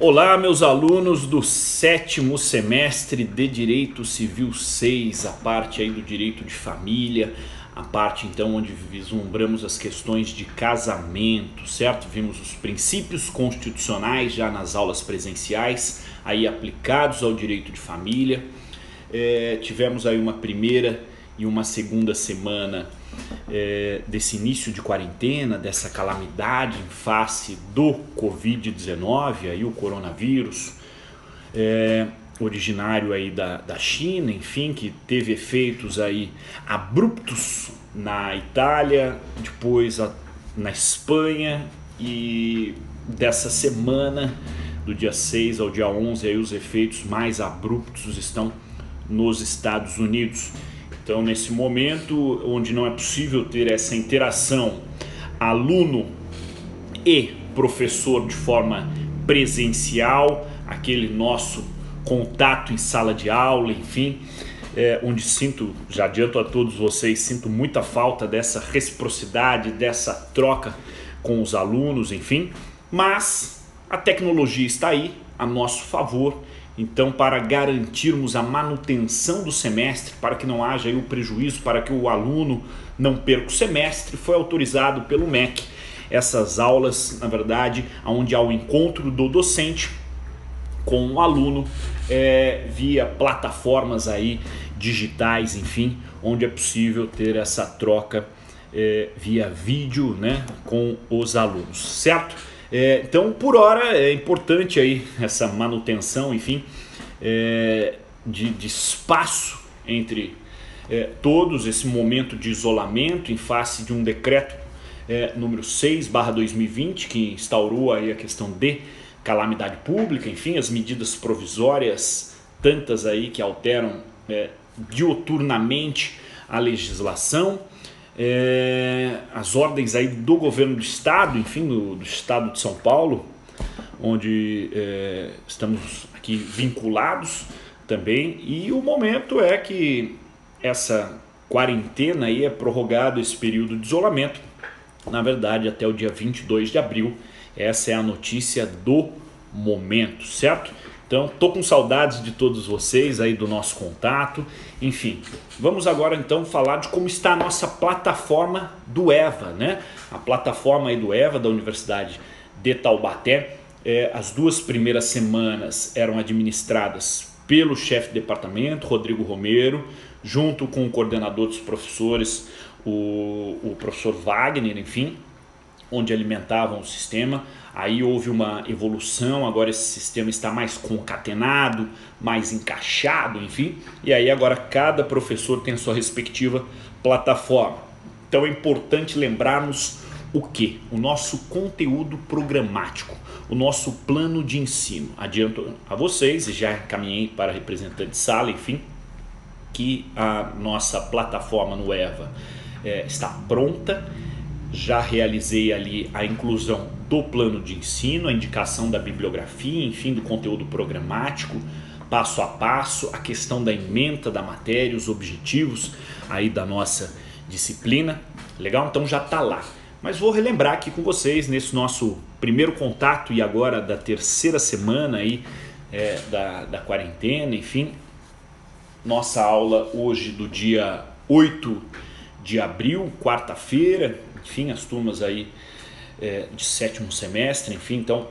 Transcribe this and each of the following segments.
Olá, meus alunos do 7º semestre de Direito Civil 6, a parte aí do direito de família, a parte então onde vislumbramos as questões de casamento, certo? Vimos os princípios constitucionais já nas aulas presenciais, aí aplicados ao direito de família. Tivemos aí uma primeira e uma segunda semana desse início de quarentena, dessa calamidade em face do Covid-19, aí o coronavírus, originário aí da China, enfim, que teve efeitos aí abruptos na Itália, depois na Espanha, e dessa semana, do dia 6 ao dia 11, aí os efeitos mais abruptos estão nos Estados Unidos. Então, nesse momento onde não é possível ter essa interação aluno e professor de forma presencial, aquele nosso contato em sala de aula, enfim, onde já adianto a todos vocês, sinto muita falta dessa reciprocidade, dessa troca com os alunos, enfim, mas a tecnologia está aí a nosso favor. Então, para garantirmos a manutenção do semestre, para que não haja aí o prejuízo, para que o aluno não perca o semestre, foi autorizado pelo MEC essas aulas, na verdade, onde há o encontro do docente com o aluno via plataformas aí digitais, enfim, onde é possível ter essa troca via vídeo, né, com os alunos, certo? Então, por hora, é importante aí essa manutenção, enfim, de espaço entre todos, esse momento de isolamento em face de um decreto número 6/2020, que instaurou aí a questão de calamidade pública, enfim, as medidas provisórias, tantas aí que alteram diuturnamente a legislação, as ordens aí do governo do estado, enfim, do estado de São Paulo, onde estamos aqui vinculados também, e o momento é que essa quarentena aí é prorrogado, esse período de isolamento, na verdade até o dia 22 de abril, essa é a notícia do momento, certo? Então, tô com saudades de todos vocês aí, do nosso contato. Enfim, vamos agora então falar de como está a nossa plataforma do EVA, né? A plataforma aí do EVA, da Universidade de Taubaté. As 2 primeiras semanas eram administradas pelo chefe de departamento, Rodrigo Romero, junto com o coordenador dos professores, o professor Wagner, enfim, onde alimentavam o sistema. Aí houve uma evolução, agora esse sistema está mais concatenado, mais encaixado, enfim, e aí agora cada professor tem a sua respectiva plataforma. Então é importante lembrarmos o que? O nosso conteúdo programático, o nosso plano de ensino. Adianto a vocês, e já encaminhei para representante de sala, enfim, que a nossa plataforma no EVA está pronta. Já realizei ali a inclusão do plano de ensino, a indicação da bibliografia, enfim, do conteúdo programático, passo a passo, a questão da ementa da matéria, os objetivos aí da nossa disciplina. Legal? Então já está lá. Mas vou relembrar aqui com vocês, nesse nosso primeiro contato e agora da terceira semana aí da quarentena, enfim, nossa aula hoje do dia 8 de abril, quarta-feira, enfim, as turmas aí de 7º semestre, enfim, então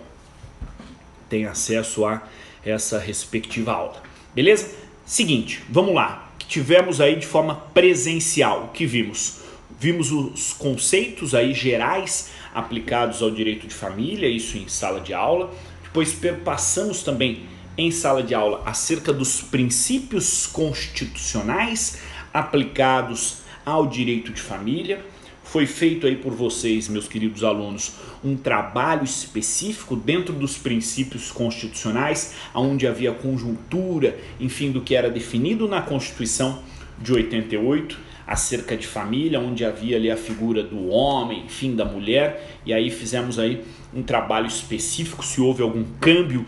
tem acesso a essa respectiva aula, beleza? Seguinte, vamos lá, que tivemos aí de forma presencial, o que vimos? Vimos os conceitos aí gerais aplicados ao direito de família, isso em sala de aula, depois perpassamos também em sala de aula acerca dos princípios constitucionais aplicados ao direito de família. Foi feito aí por vocês, meus queridos alunos, um trabalho específico dentro dos princípios constitucionais, onde havia conjuntura, enfim, do que era definido na Constituição de 88, acerca de família, onde havia ali a figura do homem, enfim, da mulher, e aí fizemos aí um trabalho específico, se houve algum câmbio,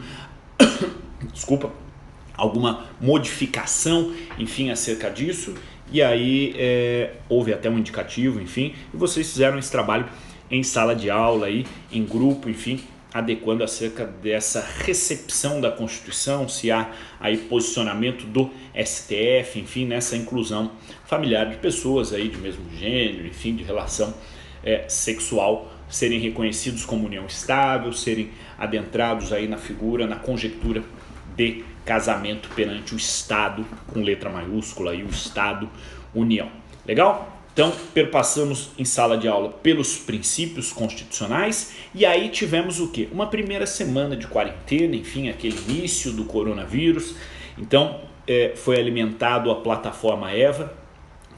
desculpa, alguma modificação, enfim, acerca disso. E aí houve até um indicativo, enfim, e vocês fizeram esse trabalho em sala de aula, aí, em grupo, enfim, adequando acerca dessa recepção da Constituição, se há aí posicionamento do STF, enfim, nessa inclusão familiar de pessoas aí de mesmo gênero, enfim, de relação sexual, serem reconhecidos como união estável, serem adentrados aí na figura, na conjectura de casamento perante o Estado, com letra maiúscula, aí o Estado, União. Legal? Então, perpassamos em sala de aula pelos princípios constitucionais e aí tivemos o quê? Uma primeira semana de quarentena, enfim, aquele início do coronavírus. Então, foi alimentado a plataforma EVA,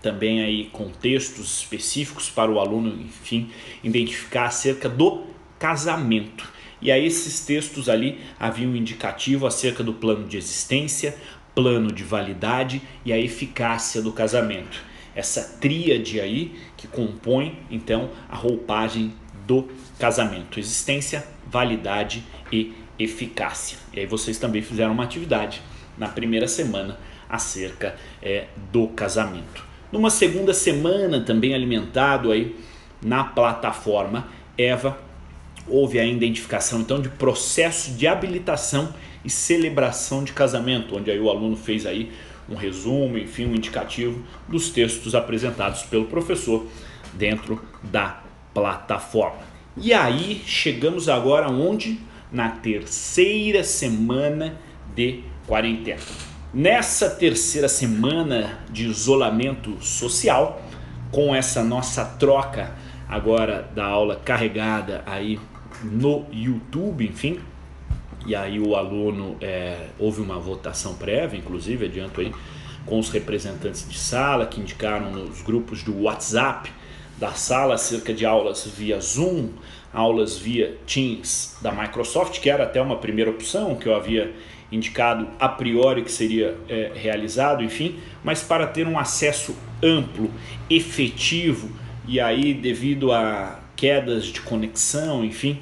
também aí com textos específicos para o aluno, enfim, identificar acerca do casamento. E aí esses textos ali haviam um indicativo acerca do plano de existência, plano de validade e a eficácia do casamento. Essa tríade aí que compõe então a roupagem do casamento: existência, validade e eficácia. E aí vocês também fizeram uma atividade na primeira semana acerca do casamento. Numa segunda semana, também alimentado aí na plataforma EVA, houve a identificação então de processo de habilitação e celebração de casamento, onde aí o aluno fez aí um resumo, enfim, um indicativo dos textos apresentados pelo professor dentro da plataforma. E aí chegamos agora onde? Na terceira semana de quarentena. Nessa terceira semana de isolamento social, com essa nossa troca agora da aula carregada aí no YouTube, enfim, e aí o aluno, houve uma votação prévia, inclusive, adianto aí, com os representantes de sala que indicaram nos grupos do WhatsApp da sala acerca de aulas via Zoom, aulas via Teams da Microsoft, que era até uma primeira opção que eu havia indicado a priori que seria realizado, enfim, mas para ter um acesso amplo, efetivo, e aí devido a quedas de conexão, enfim,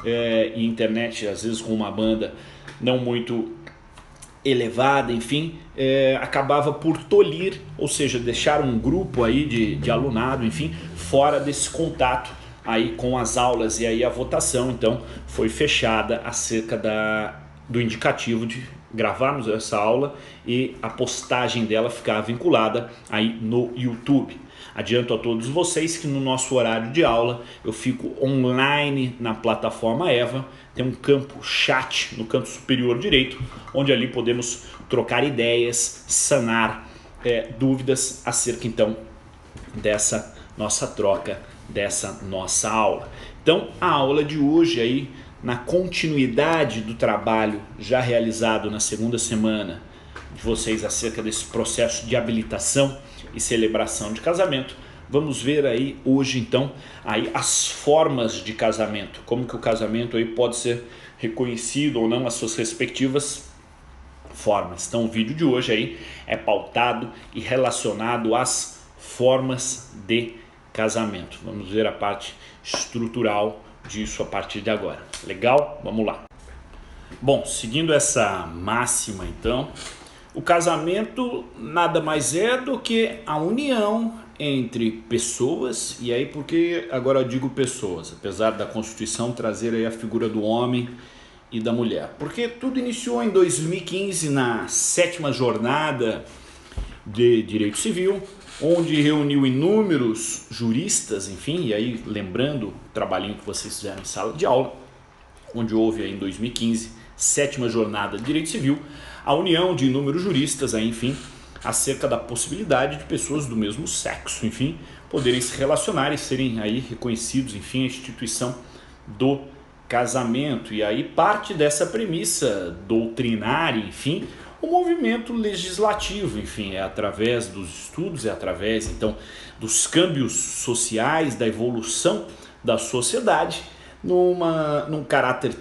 e internet às vezes com uma banda não muito elevada, enfim, acabava por tolir, ou seja, deixar um grupo aí de alunado, enfim, fora desse contato aí com as aulas, e aí a votação então foi fechada acerca do indicativo de gravarmos essa aula e a postagem dela ficar vinculada aí no YouTube. Adianto a todos vocês que no nosso horário de aula eu fico online na plataforma EVA, tem um campo chat no canto superior direito, onde ali podemos trocar ideias, sanar dúvidas acerca então dessa nossa troca, dessa nossa aula. Então a aula de hoje aí, na continuidade do trabalho já realizado na segunda semana de vocês acerca desse processo de habilitação e celebração de casamento, vamos ver aí hoje então aí as formas de casamento, como que o casamento aí pode ser reconhecido ou não, as suas respectivas formas. Então o vídeo de hoje aí é pautado e relacionado às formas de casamento. Vamos ver a parte estrutural disso a partir de agora. Legal? Vamos lá. Bom, seguindo essa máxima então, o casamento nada mais é do que a união entre pessoas, e aí porque agora eu digo pessoas, apesar da Constituição trazer aí a figura do homem e da mulher, porque tudo iniciou em 2015 na 7ª jornada de Direito Civil, onde reuniu inúmeros juristas, enfim, e aí lembrando o trabalhinho que vocês fizeram em sala de aula, onde houve aí em 2015, 7ª jornada de Direito Civil, a união de inúmeros juristas, aí, enfim, acerca da possibilidade de pessoas do mesmo sexo, enfim, poderem se relacionar e serem aí reconhecidos, enfim, a instituição do casamento. E aí parte dessa premissa doutrinária, enfim, o movimento legislativo, enfim, é através dos estudos, é através então dos câmbios sociais, da evolução da sociedade, num caráter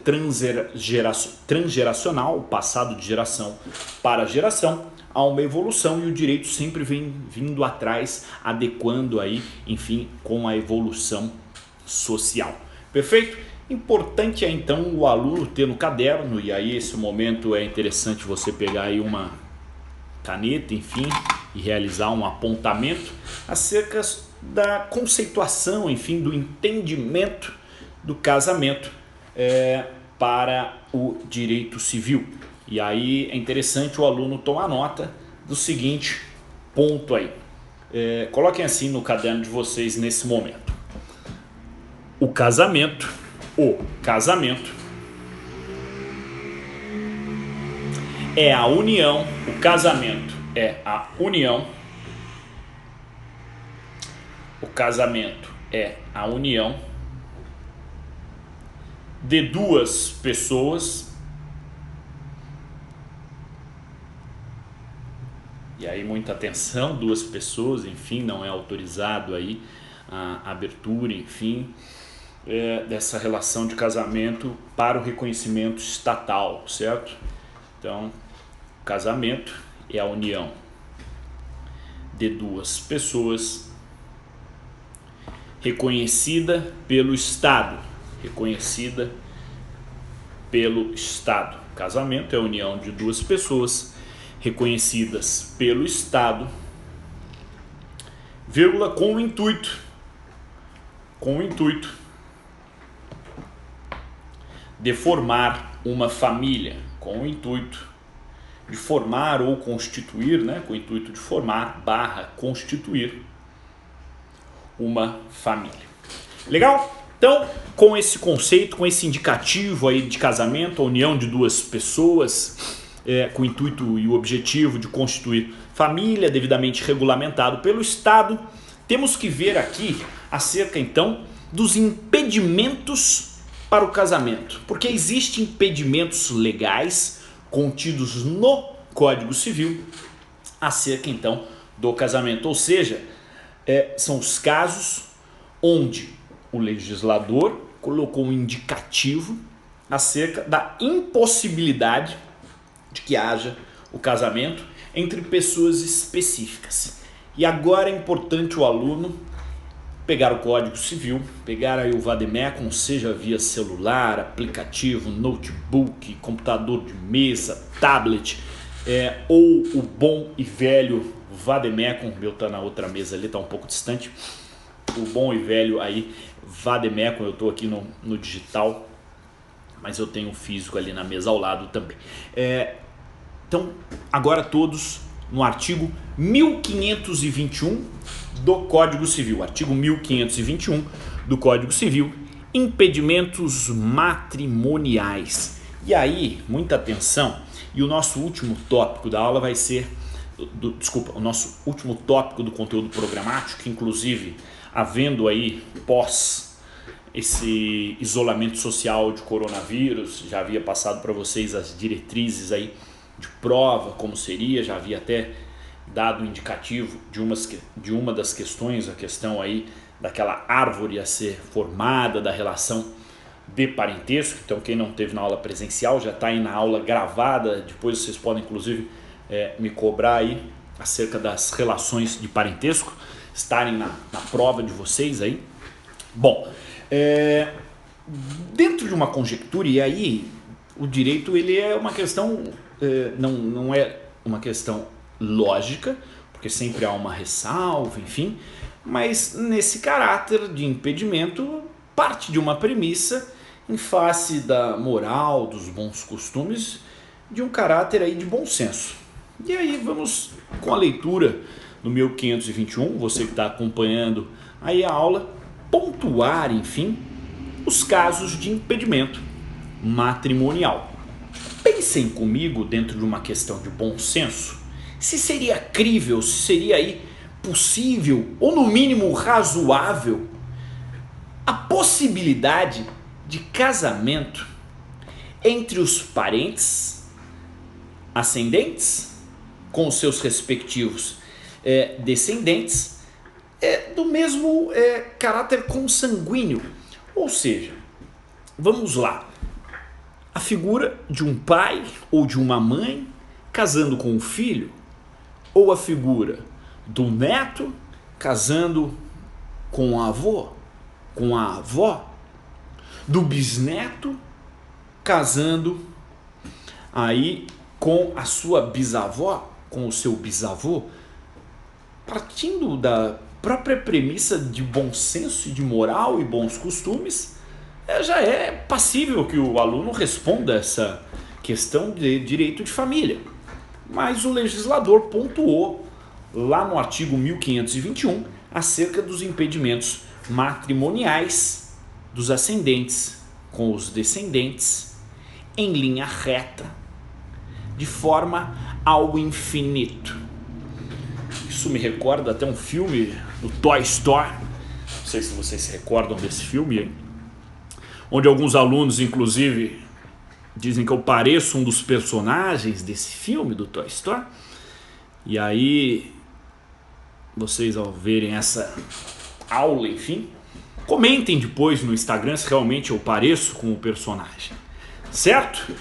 transgeracional, passado de geração para geração, há uma evolução e o direito sempre vem vindo atrás, adequando aí, enfim, com a evolução social. Perfeito? Importante é então o aluno ter no caderno, e aí esse momento é interessante você pegar aí uma caneta, enfim, e realizar um apontamento acerca da conceituação, enfim, do entendimento do casamento para o direito civil. E aí é interessante o aluno tomar nota do seguinte ponto aí. Coloquem assim no caderno de vocês nesse momento. O casamento é a união, o casamento é a união de duas pessoas, e aí muita atenção, duas pessoas, enfim, não é autorizado aí a abertura, enfim, dessa relação de casamento para o reconhecimento estatal, certo? Então, casamento é a união de duas pessoas reconhecida pelo Estado. Casamento é a união de duas pessoas reconhecidas pelo Estado, vírgula, com o intuito de formar uma família, com o intuito de formar ou constituir, né, com o intuito de formar / constituir uma família. Legal? Então, com esse conceito, com esse indicativo aí de casamento, a união de duas pessoas, com o intuito e o objetivo de constituir família, devidamente regulamentado pelo Estado, temos que ver aqui acerca então dos impedimentos para o casamento, porque existem impedimentos legais contidos no Código Civil acerca então do casamento, ou seja, são os casos onde o legislador colocou um indicativo acerca da impossibilidade de que haja o casamento entre pessoas específicas. E agora é importante o aluno pegar o Código Civil, pegar aí o vade-mecum, seja via celular, aplicativo, notebook, computador de mesa, tablet, ou o bom e velho vade-mecum. O meu tá na outra mesa ali, tá um pouco distante. O bom e velho aí vade-mecum, eu tô aqui no digital, mas eu tenho o físico ali na mesa ao lado também. Então, agora todos no artigo 1521 do Código Civil. Artigo 1521 do Código Civil, impedimentos matrimoniais. E aí, muita atenção, e o nosso último tópico da aula vai ser, o nosso último tópico do conteúdo programático, que inclusive, havendo aí pós esse isolamento social de coronavírus, já havia passado para vocês as diretrizes aí de prova, como seria, já havia até dado um indicativo de uma das questões, a questão aí daquela árvore a ser formada, da relação de parentesco. Então quem não teve na aula presencial já está aí na aula gravada, depois vocês podem inclusive me cobrar aí acerca das relações de parentesco, estarem na prova de vocês aí. Bom, dentro de uma conjectura, e aí o direito ele é uma questão, não é uma questão lógica, porque sempre há uma ressalva, enfim, mas nesse caráter de impedimento parte de uma premissa em face da moral, dos bons costumes, de um caráter aí de bom senso. E aí vamos com a leitura do 1521, você que está acompanhando aí a aula, pontuar, enfim, os casos de impedimento matrimonial. Pensem comigo dentro de uma questão de bom senso, se seria crível, se seria aí possível, ou no mínimo razoável, a possibilidade de casamento entre os parentes ascendentes com os seus respectivos descendentes do mesmo caráter consanguíneo. Ou seja, vamos lá, a figura de um pai ou de uma mãe casando com um filho, ou a figura do neto casando com o avô, com a avó, do bisneto casando aí com a sua bisavó, com o seu bisavô, partindo da própria premissa de bom senso e de moral e bons costumes, já é passível que o aluno responda essa questão de direito de família. Mas o legislador pontuou lá no artigo 1521 acerca dos impedimentos matrimoniais dos ascendentes com os descendentes em linha reta, de forma ao infinito. Isso me recorda até um filme do Toy Story, não sei se vocês se recordam desse filme, hein? Onde alguns alunos, inclusive, dizem que eu pareço um dos personagens desse filme do Toy Story. E aí, vocês ao verem essa aula, enfim, comentem depois no Instagram se realmente eu pareço com o personagem, certo?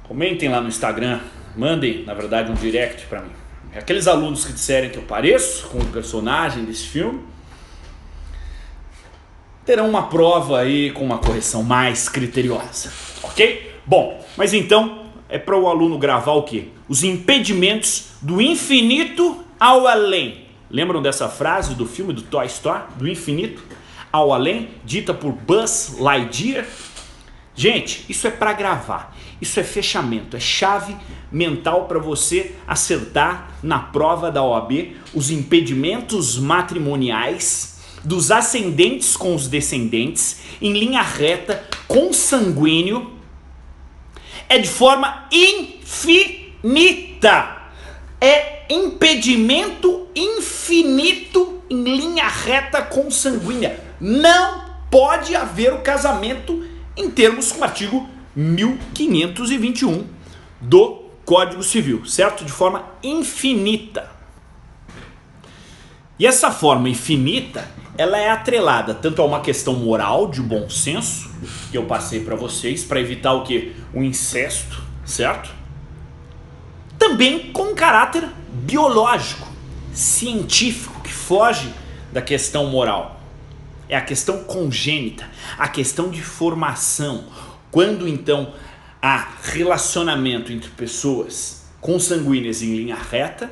Comentem lá no Instagram, mandem, na verdade, um direct para mim. Aqueles alunos que disserem que eu pareço com o personagem desse filme terão uma prova aí com uma correção mais criteriosa, ok? Bom, mas então é para o aluno gravar o quê? Os impedimentos do infinito ao além. Lembram dessa frase do filme do Toy Story? Do infinito ao além, dita por Buzz Lightyear? Gente, isso é para gravar, isso é fechamento, é chave mental para você acertar na prova da OAB os impedimentos matrimoniais dos ascendentes com os descendentes em linha reta, consanguíneo, é de forma infinita. É impedimento infinito em linha reta consanguínea. Não pode haver o casamento em termos com o artigo 1521 do Código Civil, certo? De forma infinita. E essa forma infinita, ela é atrelada tanto a uma questão moral, de bom senso, que eu passei para vocês, para evitar o quê? O incesto, certo? Também com um caráter biológico, científico, que foge da questão moral. É a questão congênita, a questão de formação. Quando então há relacionamento entre pessoas consanguíneas em linha reta,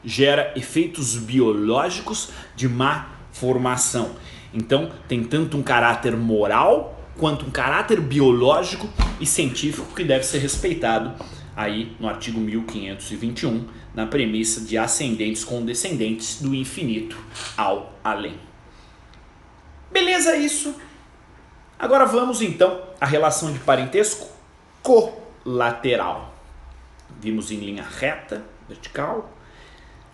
gera efeitos biológicos de má formação. Então tem tanto um caráter moral quanto um caráter biológico e científico que deve ser respeitado aí no artigo 1521, na premissa de ascendentes com descendentes do infinito ao além. Beleza isso? Agora vamos então à relação de parentesco colateral. Vimos em linha reta, vertical.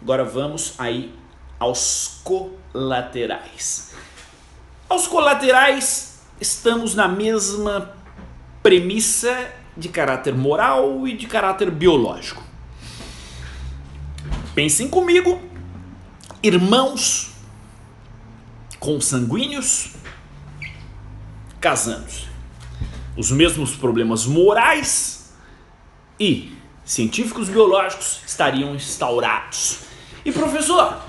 Agora vamos aí aos colaterais. Aos colaterais estamos na mesma premissa de caráter moral e de caráter biológico. Pensem comigo, irmãos consanguíneos casando-se. Os mesmos problemas morais e científicos biológicos estariam instaurados. E professor,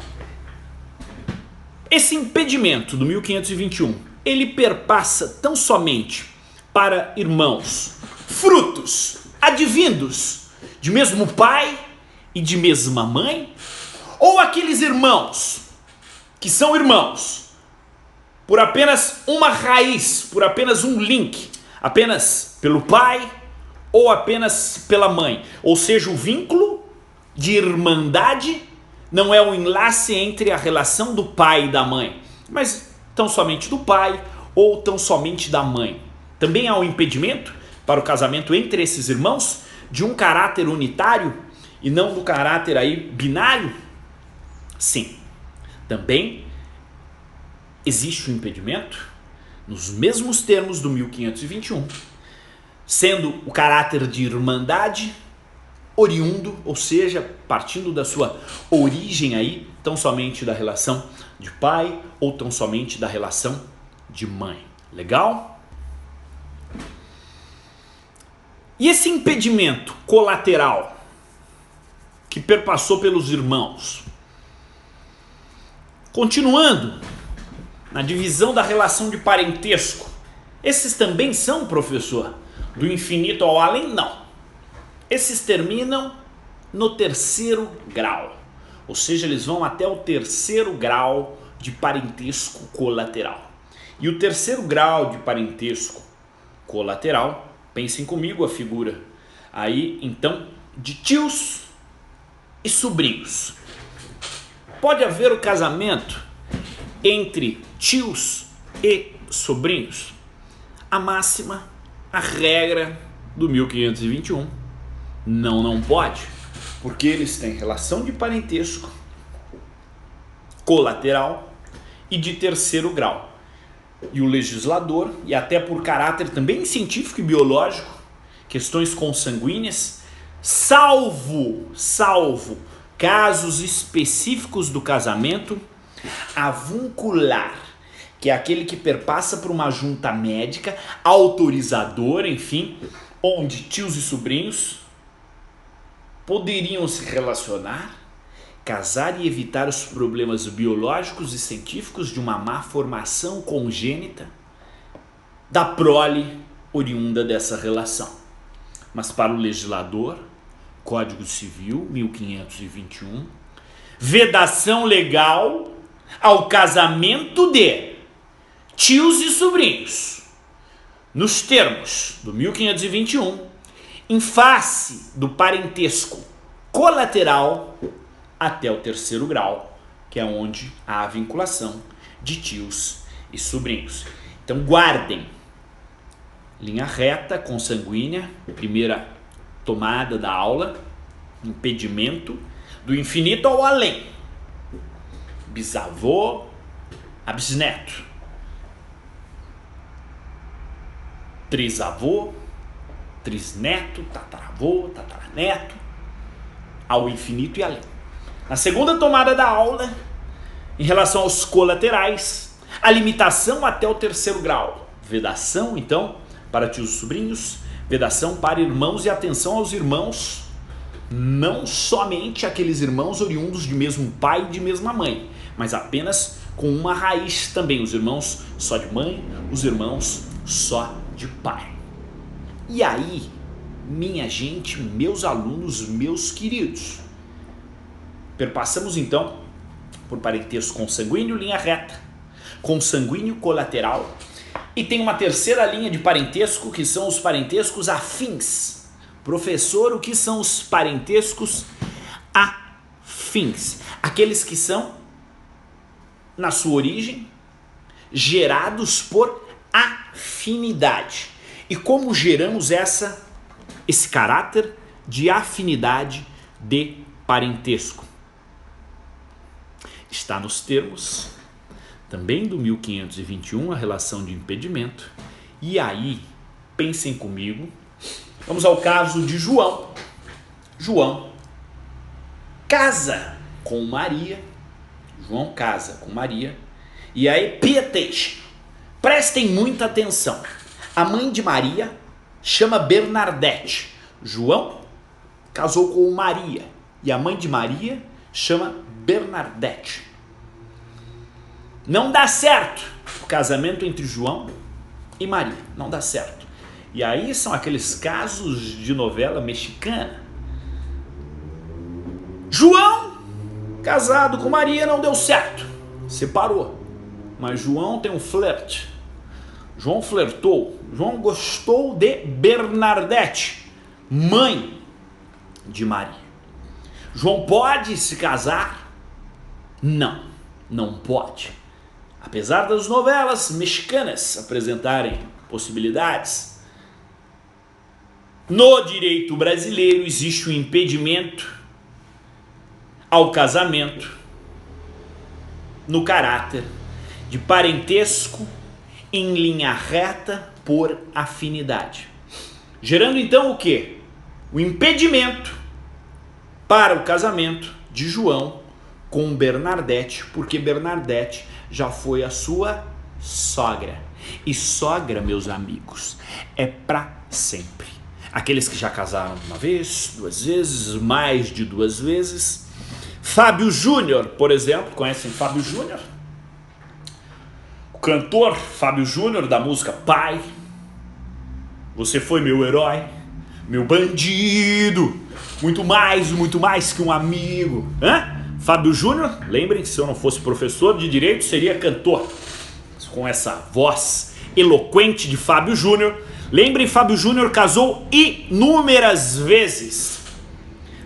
esse impedimento do 1521, ele perpassa tão somente para irmãos frutos, advindos de mesmo pai e de mesma mãe, ou aqueles irmãos que são irmãos por apenas uma raiz, por apenas um link, apenas pelo pai ou apenas pela mãe, ou seja, o vínculo de irmandade não é o enlace entre a relação do pai e da mãe, mas tão somente do pai ou tão somente da mãe. Também há um impedimento para o casamento entre esses irmãos de um caráter unitário e não do caráter aí binário? Sim, também existe um impedimento nos mesmos termos do 1521, sendo o caráter de irmandade oriundo, ou seja, partindo da sua origem aí, tão somente da relação de pai ou tão somente da relação de mãe. Legal? E esse impedimento colateral que perpassou pelos irmãos, continuando na divisão da relação de parentesco, esses também são, professor, do infinito ao além? Não. Esses terminam no terceiro grau, ou seja, eles vão até o terceiro grau de parentesco colateral. E o terceiro grau de parentesco colateral, pensem comigo a figura aí, então, de tios e sobrinhos. Pode haver o casamento entre tios e sobrinhos? A máxima, a regra do 1521, não pode, porque eles têm relação de parentesco colateral e de terceiro grau. E o legislador, e até por caráter também científico e biológico, questões consanguíneas, salvo casos específicos do casamento, avuncular, que é aquele que perpassa por uma junta médica, autorizadora, enfim, onde tios e sobrinhos poderiam se relacionar, casar e evitar os problemas biológicos e científicos de uma má formação congênita da prole oriunda dessa relação. Mas para o legislador, Código Civil 1521, vedação legal ao casamento de tios e sobrinhos, nos termos do 1521, em face do parentesco colateral até o terceiro grau, que é onde há a vinculação de tios e sobrinhos. Então guardem, linha reta, consanguínea, primeira tomada da aula, impedimento, do infinito ao além, bisavô a bisneto, trisavô, trisneto, tataravô, tataraneto, ao infinito e além. Na segunda tomada da aula, em relação aos colaterais, a limitação até o terceiro grau. Vedação, então, para tios e sobrinhos, vedação para irmãos e atenção aos irmãos, não somente aqueles irmãos oriundos de mesmo pai e de mesma mãe, mas apenas com uma raiz também, os irmãos só de mãe, os irmãos só de pai. E aí, minha gente, meus alunos, meus queridos, perpassamos então por parentesco consanguíneo, linha reta, consanguíneo colateral, e tem uma terceira linha de parentesco que são os parentescos afins. Professor, o que são os parentescos afins? Aqueles que são, na sua origem, gerados por afinidade. E como geramos esse caráter de afinidade de parentesco? Está nos termos também do 1521, a relação de impedimento. E aí, pensem comigo, vamos ao caso de João. João casa com Maria. João casa com Maria. E aí, Pietes, prestem muita atenção. A mãe de Maria chama Bernadette. João casou com Maria. E a mãe de Maria chama Bernadette. Não dá certo o casamento entre João e Maria. Não dá certo. E aí são aqueles casos de novela mexicana. João, casado com Maria, não deu certo. Separou. Mas João tem um flerte. João flertou. João gostou de Bernadette, mãe de Maria. João pode se casar? Não, não pode. Apesar das novelas mexicanas apresentarem possibilidades, no direito brasileiro existe um impedimento ao casamento no caráter de parentesco em linha reta por afinidade. Gerando então o quê? O impedimento para o casamento de João com Bernadette, porque Bernadette já foi a sua sogra. E sogra, meus amigos, é para sempre. Aqueles que já casaram uma vez, duas vezes, mais de duas vezes. Fábio Júnior, por exemplo, conhecem Fábio Júnior? O cantor Fábio Júnior da música Pai. Você foi meu herói, meu bandido, muito mais que um amigo. Fábio Júnior, lembrem que se eu não fosse professor de direito, seria cantor. com essa voz eloquente de Fábio Júnior. Lembrem, Fábio Júnior casou inúmeras vezes.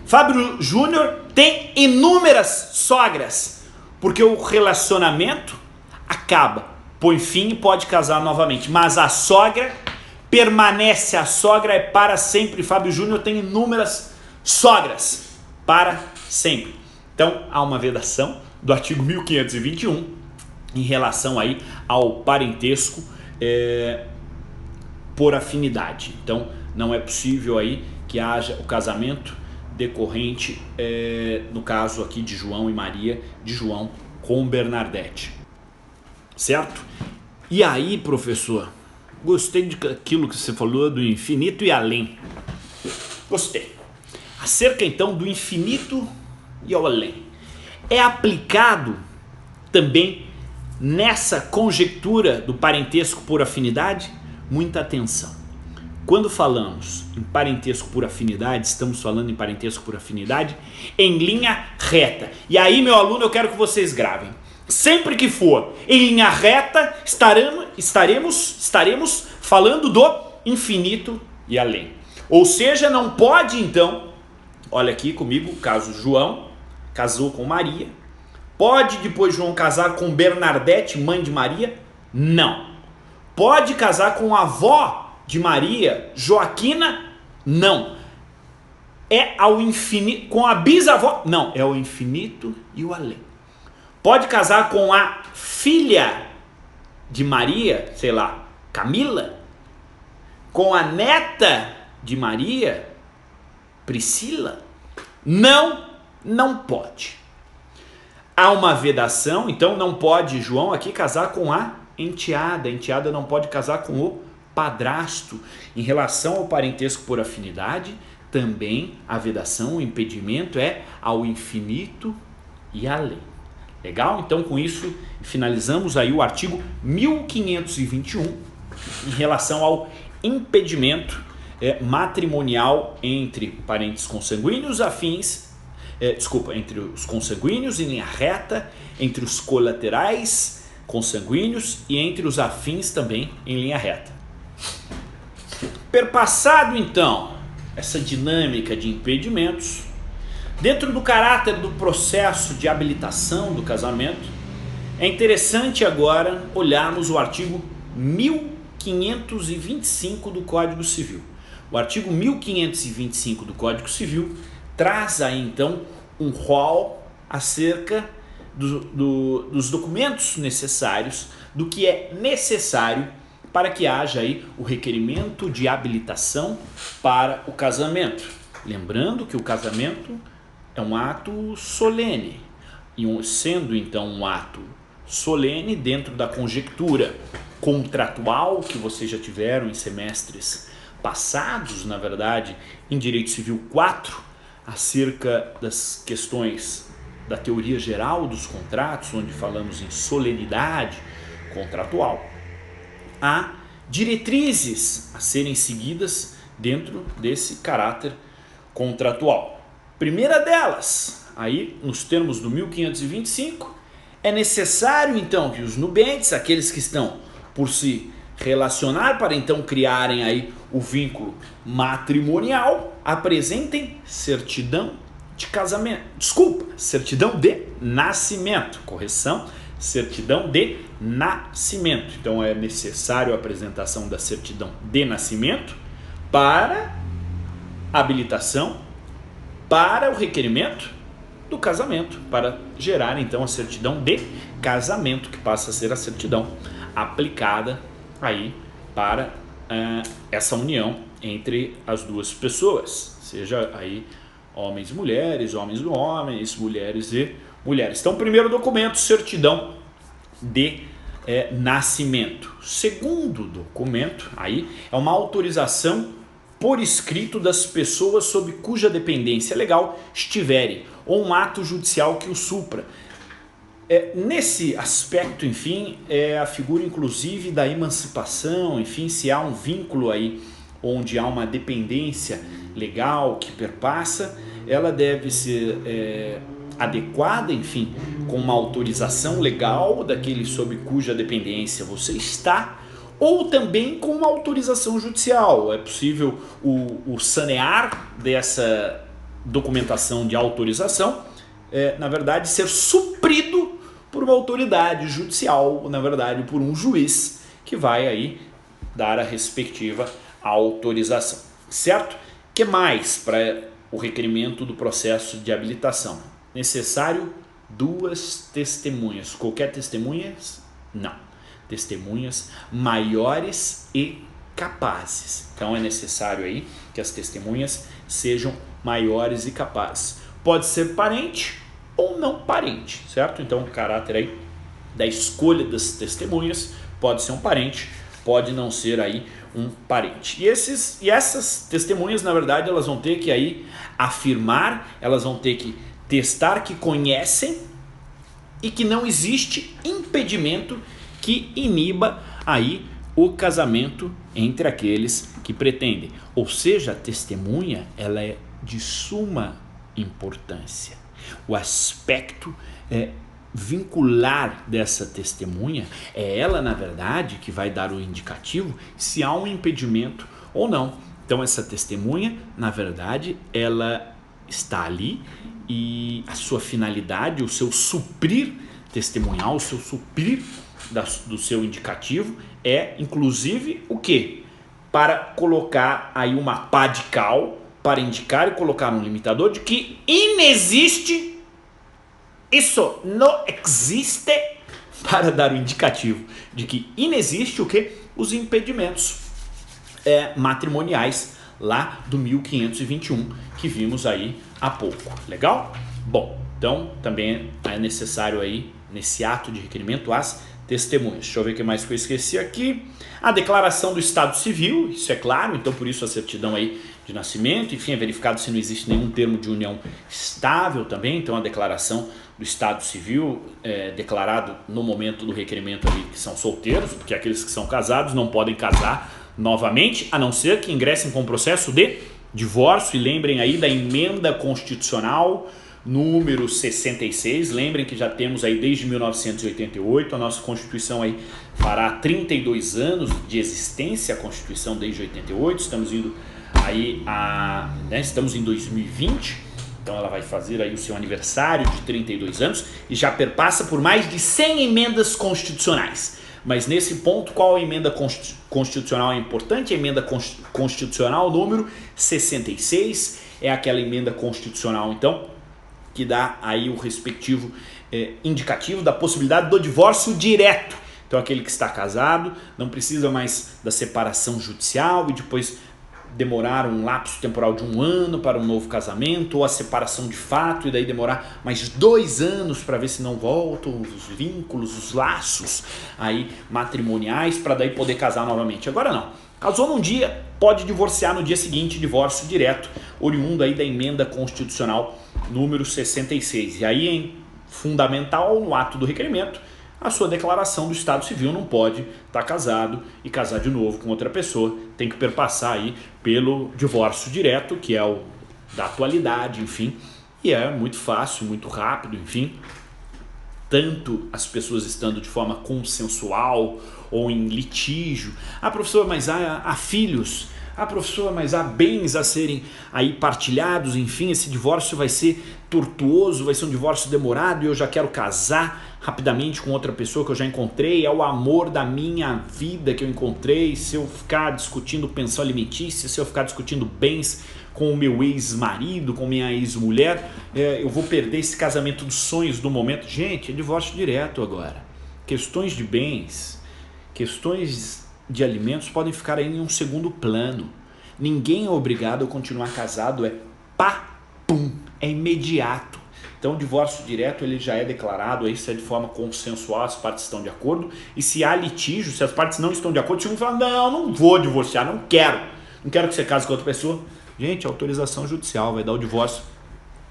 Fábio Júnior tem inúmeras sogras, porque o relacionamento acaba, põe fim e pode casar novamente, mas a sogra permanece, a sogra é para sempre. Fábio Júnior tem inúmeras sogras para sempre. Então há uma vedação do artigo 1521 em relação aí ao parentesco por afinidade. Então não é possível aí que haja o casamento decorrente, no caso aqui de João e Maria, de João com Bernardete, certo? E aí, professor, gostei daquilo que você falou do infinito e além. Gostei. Acerca então do infinito e ao além. É aplicado também nessa conjectura do parentesco por afinidade? Muita atenção. Quando falamos em parentesco por afinidade, estamos falando em parentesco por afinidade em linha reta. E aí, meu aluno, eu quero que vocês gravem. Sempre que for em linha reta, estaremos falando do infinito e além. Ou seja, não pode então, olha aqui comigo, o caso João casou com Maria. Pode depois João casar com Bernardete, mãe de Maria? Não. Pode casar com a avó de Maria, Joaquina? Não. É ao infinito, com a bisavó? Não, é ao infinito e o além. Pode casar com a filha de Maria, sei lá, Camila? Com a neta de Maria, Priscila? Não, não pode. Há uma vedação, então não pode João aqui casar com a enteada. A enteada não pode casar com o padrasto. Em relação ao parentesco por afinidade, também a vedação, o impedimento é ao infinito e além. Legal? Então com isso finalizamos aí o artigo 1521 em relação ao impedimento matrimonial entre parentes consanguíneos afins, entre os consanguíneos em linha reta, entre os colaterais consanguíneos e entre os afins também em linha reta. Perpassado então essa dinâmica de impedimentos, dentro do caráter do processo de habilitação do casamento, é interessante agora olharmos o artigo 1525 do Código Civil. O artigo 1525 do Código Civil traz aí então um rol acerca dos documentos necessários, do que é necessário para que haja aí o requerimento de habilitação para o casamento. Lembrando que o casamento é um ato solene, e sendo então um ato solene dentro da conjectura contratual que vocês já tiveram em semestres passados, na verdade, em Direito Civil 4, acerca das questões da teoria geral dos contratos, onde falamos em solenidade contratual, há diretrizes a serem seguidas dentro desse caráter contratual. Primeira delas, aí nos termos do 1525, é necessário então que os nubentes, aqueles que estão por se relacionar para então criarem aí o vínculo matrimonial, apresentem certidão de casamento, certidão de nascimento, correção, certidão de nascimento. Então é necessário a apresentação da certidão de nascimento para habilitação, para o requerimento do casamento, para gerar então a certidão de casamento, que passa a ser a certidão aplicada aí para essa união entre as duas pessoas, seja aí homens e mulheres, homens e homens, mulheres e mulheres. Então, primeiro documento, certidão de nascimento. Segundo documento, aí é uma autorização por escrito das pessoas sob cuja dependência legal estiverem, ou um ato judicial que o supra. Nesse aspecto, enfim, é a figura inclusive da emancipação, enfim, se há um vínculo aí onde há uma dependência legal que perpassa, ela deve ser adequada, enfim, com uma autorização legal daquele sob cuja dependência você está, ou também com uma autorização judicial. É possível o sanear dessa documentação de autorização, na verdade, ser suprido por uma autoridade judicial, na verdade, por um juiz que vai aí dar a respectiva autorização, certo? Que mais para o requerimento do processo de habilitação? Necessário 2 testemunhas. Qualquer testemunhas? Não. Testemunhas maiores e capazes. Então é necessário aí que as testemunhas sejam maiores e capazes. Pode ser parente ou não parente, certo? Então o caráter aí da escolha das testemunhas pode ser um parente, pode não ser aí um parente. E essas testemunhas, na verdade, elas vão ter que aí afirmar, elas vão ter que testar que conhecem e que não existe impedimento que iniba aí o casamento entre aqueles que pretendem. Ou seja, a testemunha, ela é de suma importância. O aspecto vincular dessa testemunha é ela, na verdade, que vai dar o indicativo se há um impedimento ou não. Então essa testemunha, na verdade, ela está ali e a sua finalidade, o seu suprir testemunhal, o seu suprir do seu indicativo é, inclusive, o quê? Para colocar aí uma pá de cal, para indicar e colocar um limitador de que inexiste, isso não existe, para dar o indicativo de que inexiste o quê? Os impedimentos matrimoniais lá do 1521 que vimos aí há pouco. Legal? Bom, então também é necessário aí nesse ato de requerimento as testemunhas. Deixa eu ver o que mais que eu esqueci aqui. A declaração do estado civil, isso é claro, então por isso a certidão aí de nascimento, enfim, é verificado se não existe nenhum termo de união estável também, então a declaração do estado civil declarado no momento do requerimento ali que são solteiros, porque aqueles que são casados não podem casar novamente, a não ser que ingressem com processo de divórcio. E lembrem aí da emenda constitucional número 66, lembrem que já temos aí desde 1988, a nossa Constituição aí fará 32 anos de existência, a Constituição desde 88, estamos indo aí estamos em 2020, então ela vai fazer aí o seu aniversário de 32 anos e já perpassa por mais de 100 emendas constitucionais. Mas nesse ponto, qual a emenda constitucional é importante? A emenda constitucional número 66 é aquela emenda constitucional, então, que dá aí o respectivo indicativo da possibilidade do divórcio direto. Então aquele que está casado não precisa mais da separação judicial e depois demorar um lapso temporal de 1 ano para um novo casamento, ou a separação de fato e daí demorar mais 2 anos para ver se não voltam os vínculos, os laços aí matrimoniais para daí poder casar novamente. Agora não. Casou num dia, pode divorciar no dia seguinte, divórcio direto, oriundo aí da emenda constitucional número 66. E aí é fundamental no ato do requerimento a sua declaração do estado civil. Não pode estar casado e casar de novo com outra pessoa, tem que perpassar aí pelo divórcio direto, que é o da atualidade, enfim, e é muito fácil, muito rápido, enfim, tanto as pessoas estando de forma consensual ou em litígio. Professor, mas há filhos. Professor, mas há bens a serem aí partilhados, enfim, esse divórcio vai ser tortuoso, vai ser um divórcio demorado e eu já quero casar rapidamente com outra pessoa que eu já encontrei, é o amor da minha vida que eu encontrei. Se eu ficar discutindo pensão alimentícia, se eu ficar discutindo bens com o meu ex-marido, com minha ex-mulher, eu vou perder esse casamento dos sonhos do momento. Gente, é divórcio direto agora. Questões de bens, questões de alimentos podem ficar aí em um segundo plano. Ninguém é obrigado a continuar casado, é imediato. Então o divórcio direto ele já é declarado, aí se é de forma consensual, as partes estão de acordo, e se há litígio, se as partes não estão de acordo, se um fala, não vou divorciar, não quero que você case com outra pessoa, gente, autorização judicial, vai dar o divórcio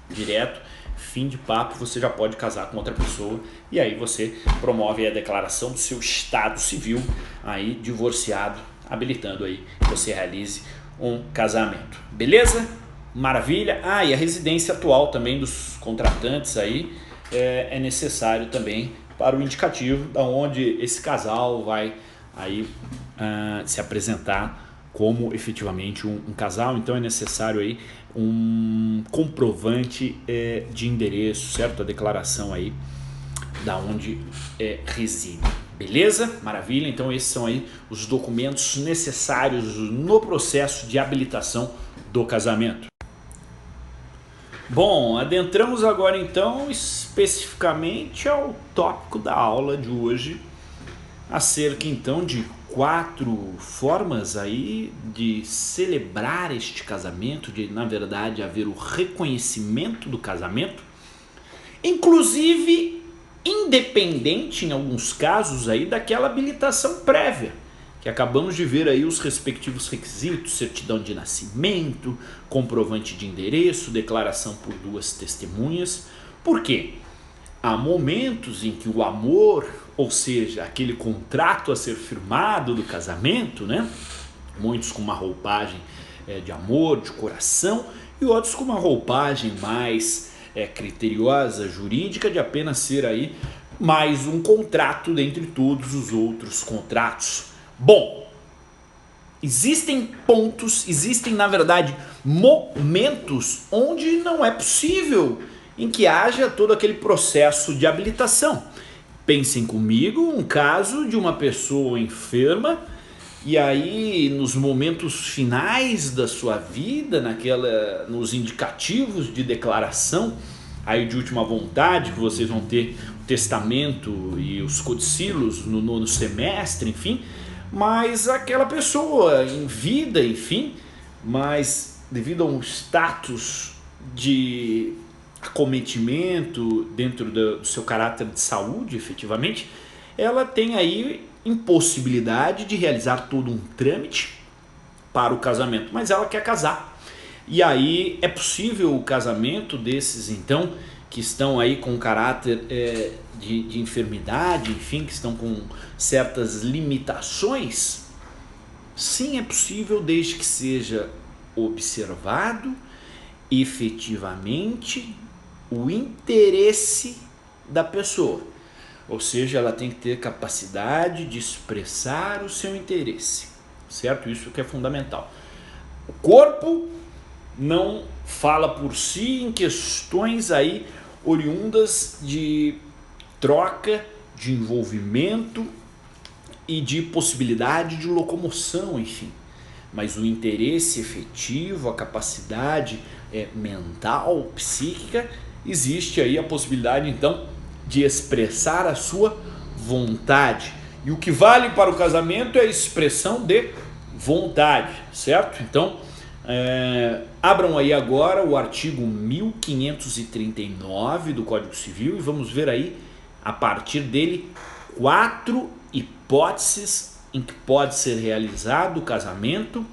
direto, fim de papo, você já pode casar com outra pessoa, e aí você promove a declaração do seu estado civil, aí divorciado, habilitando aí que você realize um casamento, beleza? Maravilha. Ah, e a residência atual também dos contratantes aí é necessário também para o indicativo da onde esse casal vai aí se apresentar como efetivamente um casal. Então é necessário aí um comprovante de endereço, certo? A declaração aí da onde reside. Beleza? Maravilha. Então esses são aí os documentos necessários no processo de habilitação do casamento. Bom, adentramos agora então especificamente ao tópico da aula de hoje, acerca então de 4 formas aí de celebrar este casamento, de na verdade haver o reconhecimento do casamento, inclusive independente em alguns casos aí daquela habilitação prévia, que acabamos de ver aí os respectivos requisitos: certidão de nascimento, comprovante de endereço, declaração por 2 testemunhas. Por quê? Há momentos em que o amor, ou seja, aquele contrato a ser firmado do casamento, né? Muitos com uma roupagem de amor, de coração, e outros com uma roupagem mais criteriosa, jurídica, de apenas ser aí mais um contrato dentre todos os outros contratos. Bom, existem pontos, existem na verdade momentos onde não é possível em que haja todo aquele processo de habilitação. Pensem comigo um caso de uma pessoa enferma e aí nos momentos finais da sua vida, nos indicativos de declaração aí de última vontade, que vocês vão ter o testamento e os codicílios no 9º semestre, enfim, mas aquela pessoa em vida, enfim, mas devido a um status de acometimento dentro do seu caráter de saúde, efetivamente, ela tem aí impossibilidade de realizar todo um trâmite para o casamento, mas ela quer casar. E aí é possível o casamento desses, então, que estão aí com caráter de enfermidade, enfim, que estão com certas limitações? Sim, é possível, desde que seja observado efetivamente o interesse da pessoa. Ou seja, ela tem que ter capacidade de expressar o seu interesse, certo? Isso que é fundamental. O corpo não fala por si em questões aí oriundas de troca, de envolvimento e de possibilidade de locomoção, enfim. Mas o interesse efetivo, a capacidade mental, psíquica, existe aí a possibilidade então de expressar a sua vontade. E o que vale para o casamento é a expressão de vontade, certo? Então, abram aí agora o artigo 1539 do Código Civil e vamos ver aí, a partir dele, 4 hipóteses em que pode ser realizado o casamento,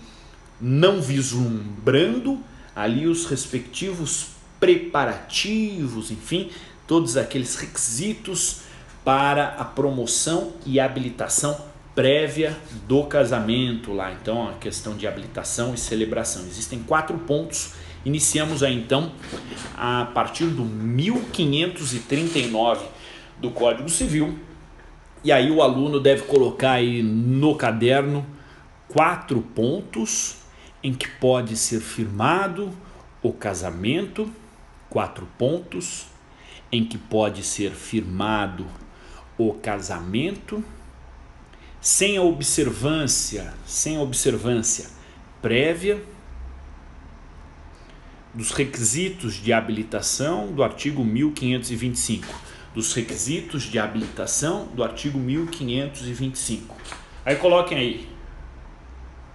não vislumbrando ali os respectivos preparativos, enfim, todos aqueles requisitos para a promoção e habilitação prévia do casamento lá. Então, a questão de habilitação e celebração. Existem 4 pontos. Iniciamos aí então a partir do 1539 do Código Civil. E aí o aluno deve colocar aí no caderno 4 pontos em que pode ser firmado o casamento, 4 pontos em que pode ser firmado o casamento sem a observância prévia dos requisitos de habilitação do artigo 1525. Dos requisitos de habilitação do artigo 1525. Aí coloquem aí.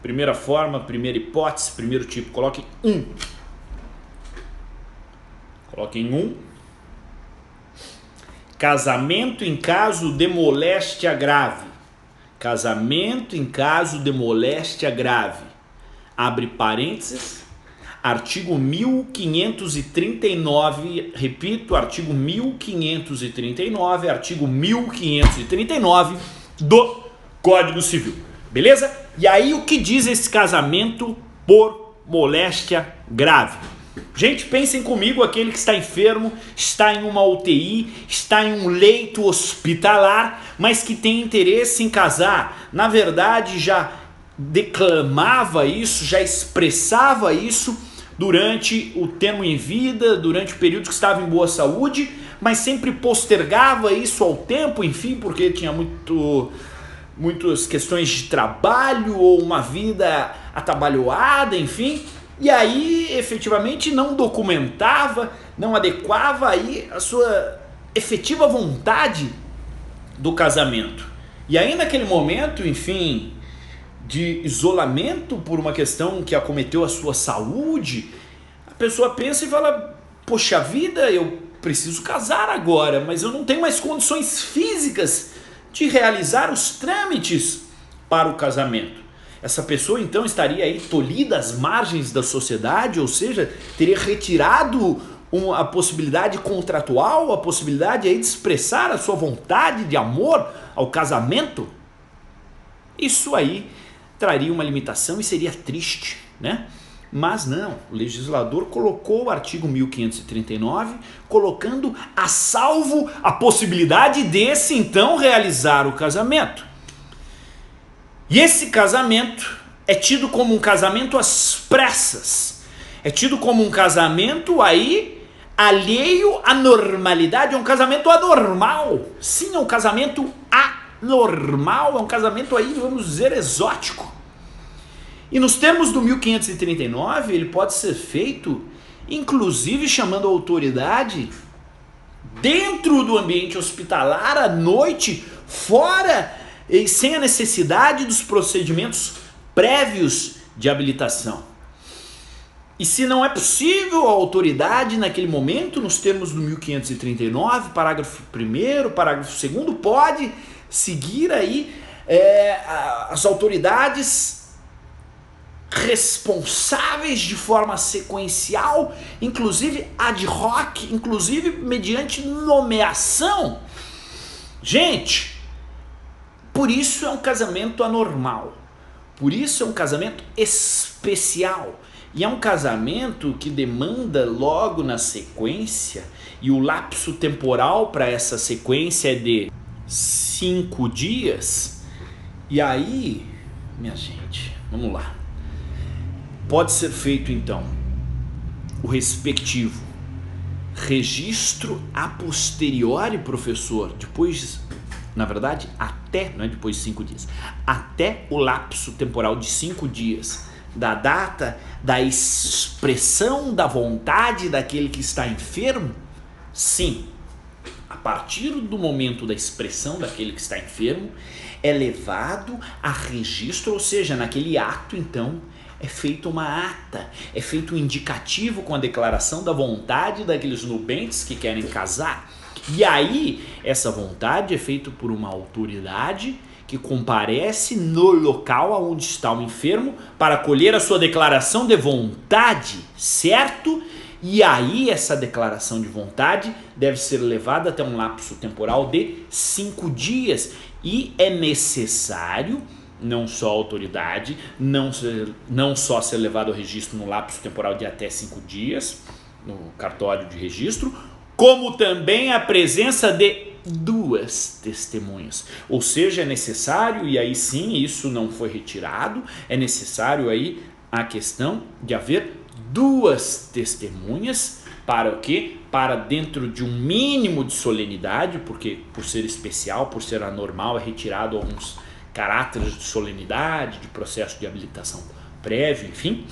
Primeira forma, primeira hipótese, primeiro tipo. Coloquem 1. Coloquem 1. Casamento em caso de moléstia grave. Casamento em caso de moléstia grave. Abre parênteses. Artigo 1539, repito, artigo 1539, artigo 1539 do Código Civil, beleza? E aí o que diz esse casamento por moléstia grave. Gente, pensem comigo, aquele que está enfermo, está em uma UTI, está em um leito hospitalar, mas que tem interesse em casar. Na verdade, já declamava isso, já expressava isso durante o termo em vida, durante o período que estava em boa saúde, mas sempre postergava isso ao tempo, enfim, porque tinha muitas questões de trabalho ou uma vida atabalhoada, enfim. E aí, efetivamente, não documentava, não adequava aí a sua efetiva vontade do casamento. E aí, naquele momento, enfim, de isolamento por uma questão que acometeu a sua saúde, a pessoa pensa e fala, poxa vida, eu preciso casar agora, mas eu não tenho mais condições físicas de realizar os trâmites para o casamento. Essa pessoa então estaria aí tolhida às margens da sociedade, ou seja, teria retirado a possibilidade contratual, a possibilidade aí de expressar a sua vontade de amor ao casamento. Isso aí traria uma limitação e seria triste, né? Mas não, o legislador colocou o artigo 1539, colocando a salvo a possibilidade desse então realizar o casamento. E esse casamento é tido como um casamento às pressas, é tido como um casamento aí alheio à normalidade, é um casamento anormal. Sim, é um casamento anormal, é um casamento aí, vamos dizer, exótico. E nos termos do 1539, ele pode ser feito, inclusive chamando a autoridade dentro do ambiente hospitalar, à noite, fora, e sem a necessidade dos procedimentos prévios de habilitação. E se não é possível, a autoridade naquele momento, nos termos do 1539, parágrafo 1º, parágrafo 2º, pode seguir aí as autoridades responsáveis de forma sequencial, inclusive ad hoc, inclusive mediante nomeação. Gente, por isso é um casamento anormal, por isso é um casamento especial, e é um casamento que demanda logo na sequência, e o lapso temporal para essa sequência é de 5 dias, e aí, minha gente, vamos lá. Pode ser feito então o respectivo registro a posteriori, professor, depois, na verdade, até, não é depois de 5 dias, até o lapso temporal de 5 dias da data da expressão da vontade daquele que está enfermo? Sim, a partir do momento da expressão daquele que está enfermo, é levado a registro, ou seja, naquele ato então, é feita uma ata, é feito um indicativo com a declaração da vontade daqueles nubentes que querem casar. E aí, essa vontade é feita por uma autoridade que comparece no local onde está o enfermo para colher a sua declaração de vontade, certo? E aí, essa declaração de vontade deve ser levada até um lapso temporal de 5 dias. E é necessário, não só a autoridade, não só ser levado ao registro no lapso temporal de até 5 dias, no cartório de registro, como também a presença de 2 testemunhas. Ou seja, é necessário, e aí sim, isso não foi retirado, é necessário aí a questão de haver 2 testemunhas para o quê? Para dentro de um mínimo de solenidade, porque por ser especial, por ser anormal, é retirado alguns caráteres de solenidade, de processo de habilitação prévio, enfim,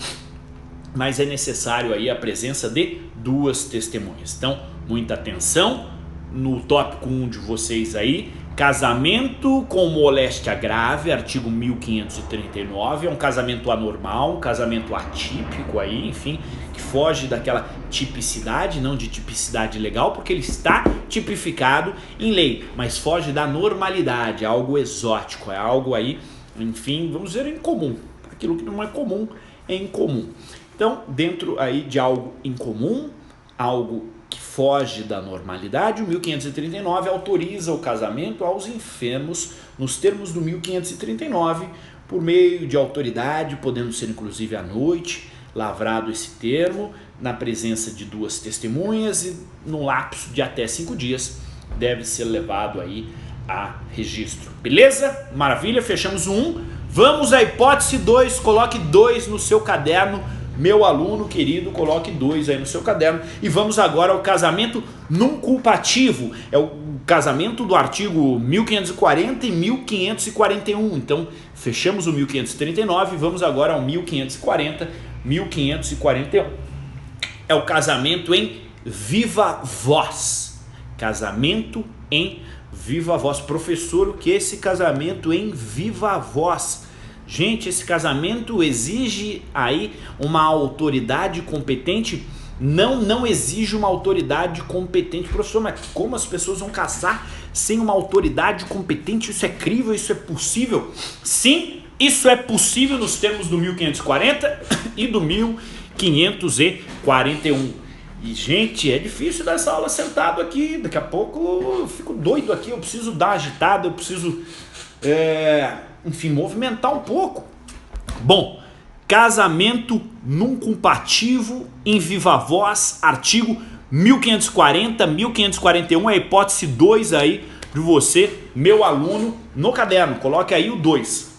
mas é necessário aí a presença de 2 testemunhas. Então, muita atenção no tópico 1 de vocês aí, casamento com moléstia grave, artigo 1539, é um casamento anormal, um casamento atípico aí, enfim, que foge daquela tipicidade, não de tipicidade legal, porque ele está tipificado em lei, mas foge da normalidade, é algo exótico, é algo aí, enfim, vamos dizer, incomum. Aquilo que não é comum é incomum. Então, dentro aí de algo incomum, algo que foge da normalidade, o 1539 autoriza o casamento aos enfermos nos termos do 1539, por meio de autoridade, podendo ser inclusive à noite, lavrado esse termo na presença de 2 testemunhas e no lapso de até 5 dias deve ser levado aí a registro. Beleza? Maravilha, fechamos o 1. Vamos à hipótese 2, coloque 2 no seu caderno, meu aluno querido, coloque 2 aí no seu caderno. E vamos agora ao casamento nunculpativo, é o casamento do artigo 1540 e 1541. Então, fechamos o 1539 e vamos agora ao 1540, 1541. É o casamento em viva voz. Casamento em viva voz. Professor, o que é esse casamento em viva voz? Gente, esse casamento exige aí uma autoridade competente? Não exige uma autoridade competente. Professor, mas como as pessoas vão casar sem uma autoridade competente? Isso é crível? Isso é possível? Sim, isso é possível nos termos do 1540 e do 1541. E, gente, é difícil dar essa aula sentado aqui. Daqui a pouco eu fico doido aqui. Eu preciso dar agitada, eu preciso, enfim, movimentar um pouco. Bom, casamento nunculpativo em viva voz, artigo 1540, 1541, é a hipótese 2 aí de você, meu aluno, no caderno. Coloque aí o 2.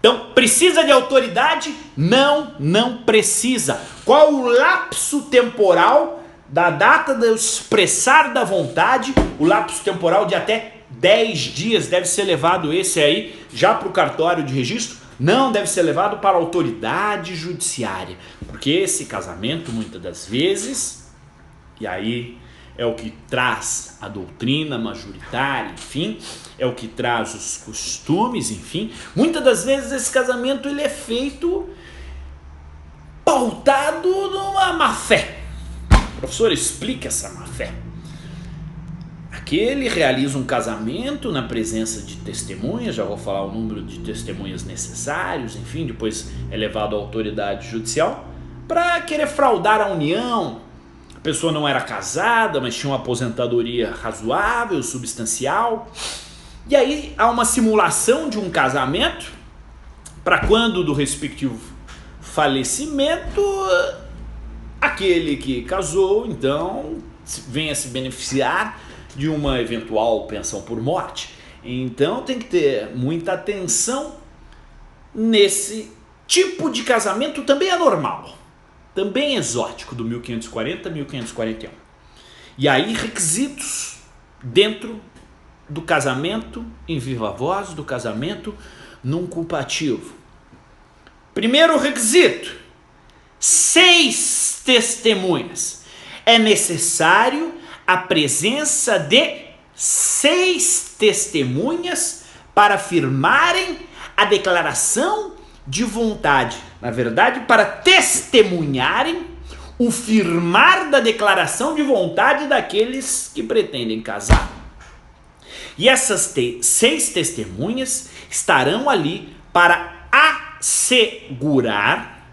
Então, precisa de autoridade? Não precisa. Qual o lapso temporal da data do expressar da vontade? O lapso temporal de até 10 dias deve ser levado esse aí já para o cartório de registro? Não, deve ser levado para a autoridade judiciária, porque esse casamento, muitas das vezes, e aí é o que traz a doutrina majoritária, enfim, é o que traz os costumes, enfim, muitas das vezes esse casamento ele é feito pautado numa má-fé. Professor, explica essa má-fé. Aquele realiza um casamento na presença de testemunhas, já vou falar o número de testemunhas necessários, enfim, depois é levado à autoridade judicial, para querer fraudar a união. A pessoa não era casada, mas tinha uma aposentadoria razoável, substancial, e aí há uma simulação de um casamento, para quando do respectivo falecimento, aquele que casou, então, venha se beneficiar de uma eventual pensão por morte. Então tem que ter muita atenção nesse tipo de casamento, também é normal, também é exótico, do 1540 a 1541. E aí requisitos dentro do casamento em viva voz, do casamento nunculpativo. Primeiro requisito: 6 testemunhas. É necessário a presença de 6 testemunhas para firmarem a declaração de vontade. Na verdade, para testemunharem o firmar da declaração de vontade daqueles que pretendem casar. E essas 6 testemunhas estarão ali para assegurar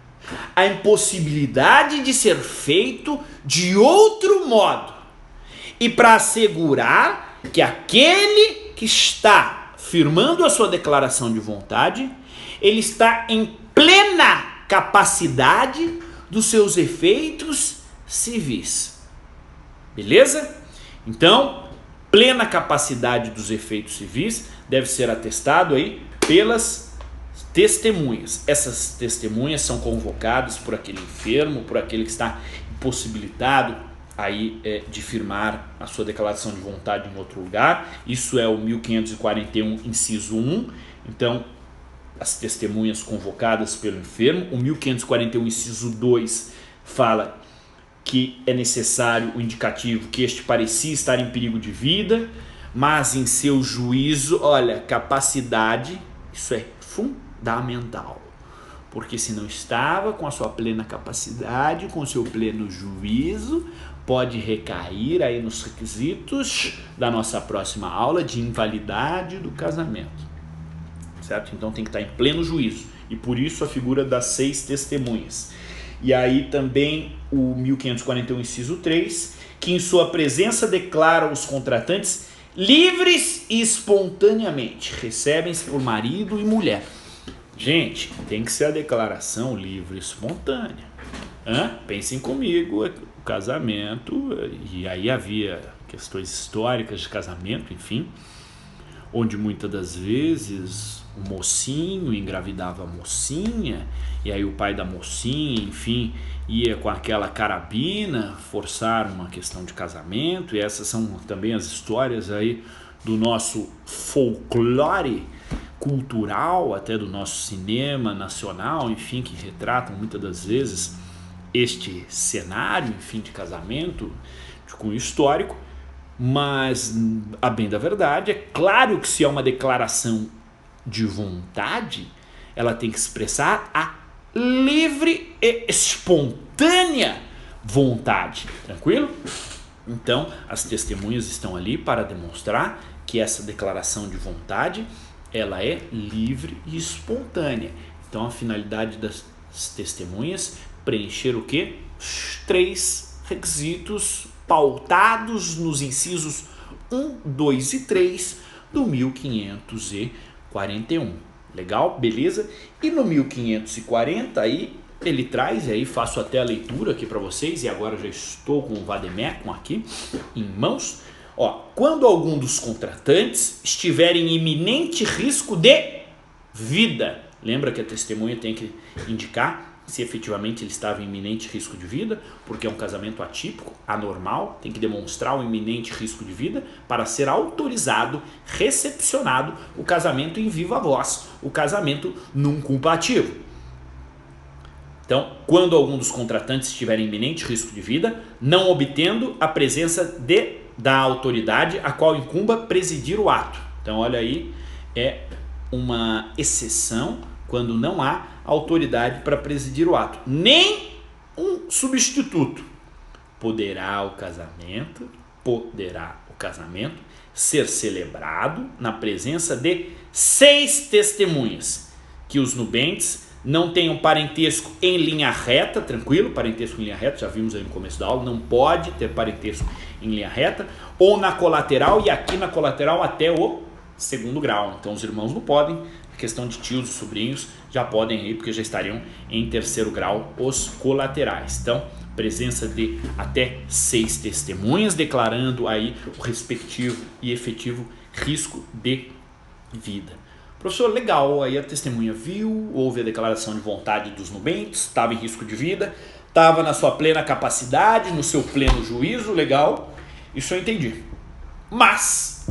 a impossibilidade de ser feito de outro modo, e para assegurar que aquele que está firmando a sua declaração de vontade, ele está em plena capacidade dos seus efeitos civis. Beleza? Então, plena capacidade dos efeitos civis deve ser atestado aí pelas testemunhas. Essas testemunhas são convocadas por aquele enfermo, por aquele que está impossibilitado aí de firmar a sua declaração de vontade em outro lugar. Isso é o 1541, inciso 1. Então, as testemunhas convocadas pelo enfermo. O 1541, inciso 2, fala que é necessário o indicativo que este parecia estar em perigo de vida, mas em seu juízo, olha, capacidade, isso é fundamental. Porque se não estava com a sua plena capacidade, com o seu pleno juízo, pode recair aí nos requisitos da nossa próxima aula de invalidade do casamento. Certo? Então tem que estar em pleno juízo. E por isso a figura das 6 testemunhas. E aí também o 1541, inciso 3, que em sua presença declara os contratantes livres e espontaneamente. Recebem-se por marido e mulher. Gente, tem que ser a declaração livre e espontânea. Pensem comigo, o casamento, e aí havia questões históricas de casamento, enfim, onde muitas das vezes o mocinho engravidava a mocinha, e aí o pai da mocinha, enfim, ia com aquela carabina forçar uma questão de casamento, e essas são também as histórias aí do nosso folclore cultural, até do nosso cinema nacional, enfim, que retratam muitas das vezes este cenário, enfim, de casamento de cunho histórico. Mas, a bem da verdade, é claro que se é uma declaração de vontade, ela tem que expressar a livre e espontânea vontade, tranquilo? Então, as testemunhas estão ali para demonstrar que essa declaração de vontade, ela é livre e espontânea. Então, a finalidade das testemunhas preencher o quê? Os 3 requisitos pautados nos incisos 1, 2 e 3 do 1541. Legal? Beleza? E no 1540 aí ele traz, e aí faço até a leitura aqui para vocês, e agora já estou com o vademecum aqui em mãos. Quando algum dos contratantes estiver em iminente risco de vida, lembra que a testemunha tem que indicar se efetivamente ele estava em iminente risco de vida, porque é um casamento atípico, anormal, tem que demonstrar o iminente risco de vida para ser autorizado, recepcionado o casamento em viva voz, o casamento num culpativo. Então, quando algum dos contratantes estiver em iminente risco de vida, não obtendo a presença da autoridade a qual incumba presidir o ato. Então, olha aí, é uma exceção quando não há autoridade para presidir o ato, nem um substituto. Poderá o casamento ser celebrado na presença de 6 testemunhas, que os nubentes não tenham parentesco em linha reta, tranquilo, parentesco em linha reta, já vimos aí no começo da aula, não pode ter parentesco em linha reta, ou na colateral, e aqui na colateral até o 2º grau, então os irmãos não podem, a questão de tios e sobrinhos já podem ir, porque já estariam em 3º grau os colaterais. Então, presença de até 6 testemunhas, declarando aí o respectivo e efetivo risco de vida. Professor, legal, aí a testemunha viu, houve a declaração de vontade dos nubentes, estava em risco de vida, estava na sua plena capacidade, no seu pleno juízo, legal, isso eu entendi. Mas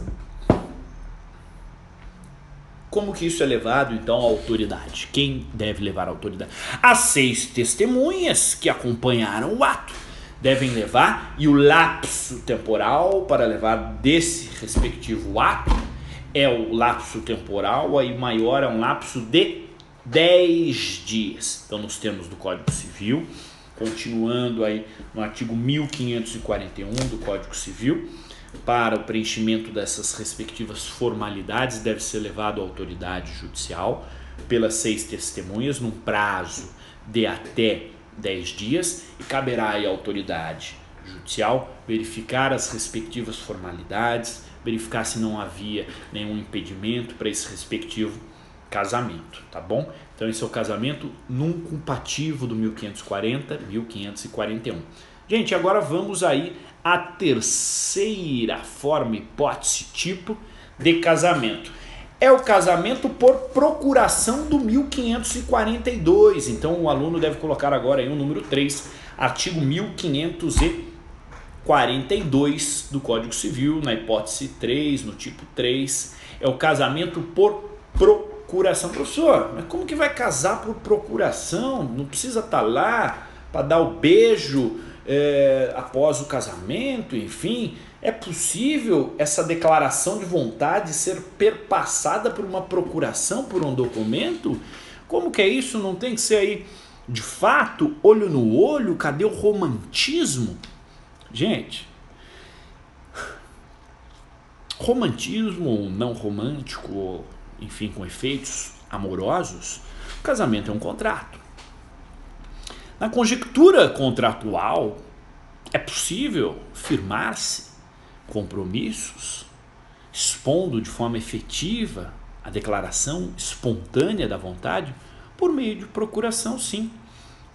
como que isso é levado, então, à autoridade? Quem deve levar a autoridade? As 6 testemunhas que acompanharam o ato devem levar, e o lapso temporal para levar desse respectivo ato é o lapso temporal, aí maior é um lapso de 10 dias. Então, nos termos do Código Civil, continuando aí no artigo 1541 do Código Civil, para o preenchimento dessas respectivas formalidades deve ser levado à autoridade judicial pelas 6 testemunhas num prazo de até 10 dias e caberá à autoridade judicial verificar as respectivas formalidades, verificar se não havia nenhum impedimento para esse respectivo casamento, tá bom? Então esse é o casamento num culpativo do 1540, 1541. Gente, agora vamos aí à terceira forma, hipótese, tipo de casamento. É o casamento por procuração do 1542. Então o aluno deve colocar agora aí o número 3, artigo 1542 do Código Civil, na hipótese 3, no tipo 3. É o casamento por procuração. Professor, mas como que vai casar por procuração? Não precisa estar lá para dar o beijo após o casamento, enfim. É possível essa declaração de vontade ser perpassada por uma procuração, por um documento? Como que é isso? Não tem que ser aí, de fato, olho no olho? Cadê o romantismo? Gente, romantismo ou não romântico, enfim, com efeitos amorosos, o casamento é um contrato. Na conjectura contratual, é possível firmar-se compromissos, expondo de forma efetiva a declaração espontânea da vontade por meio de procuração, sim.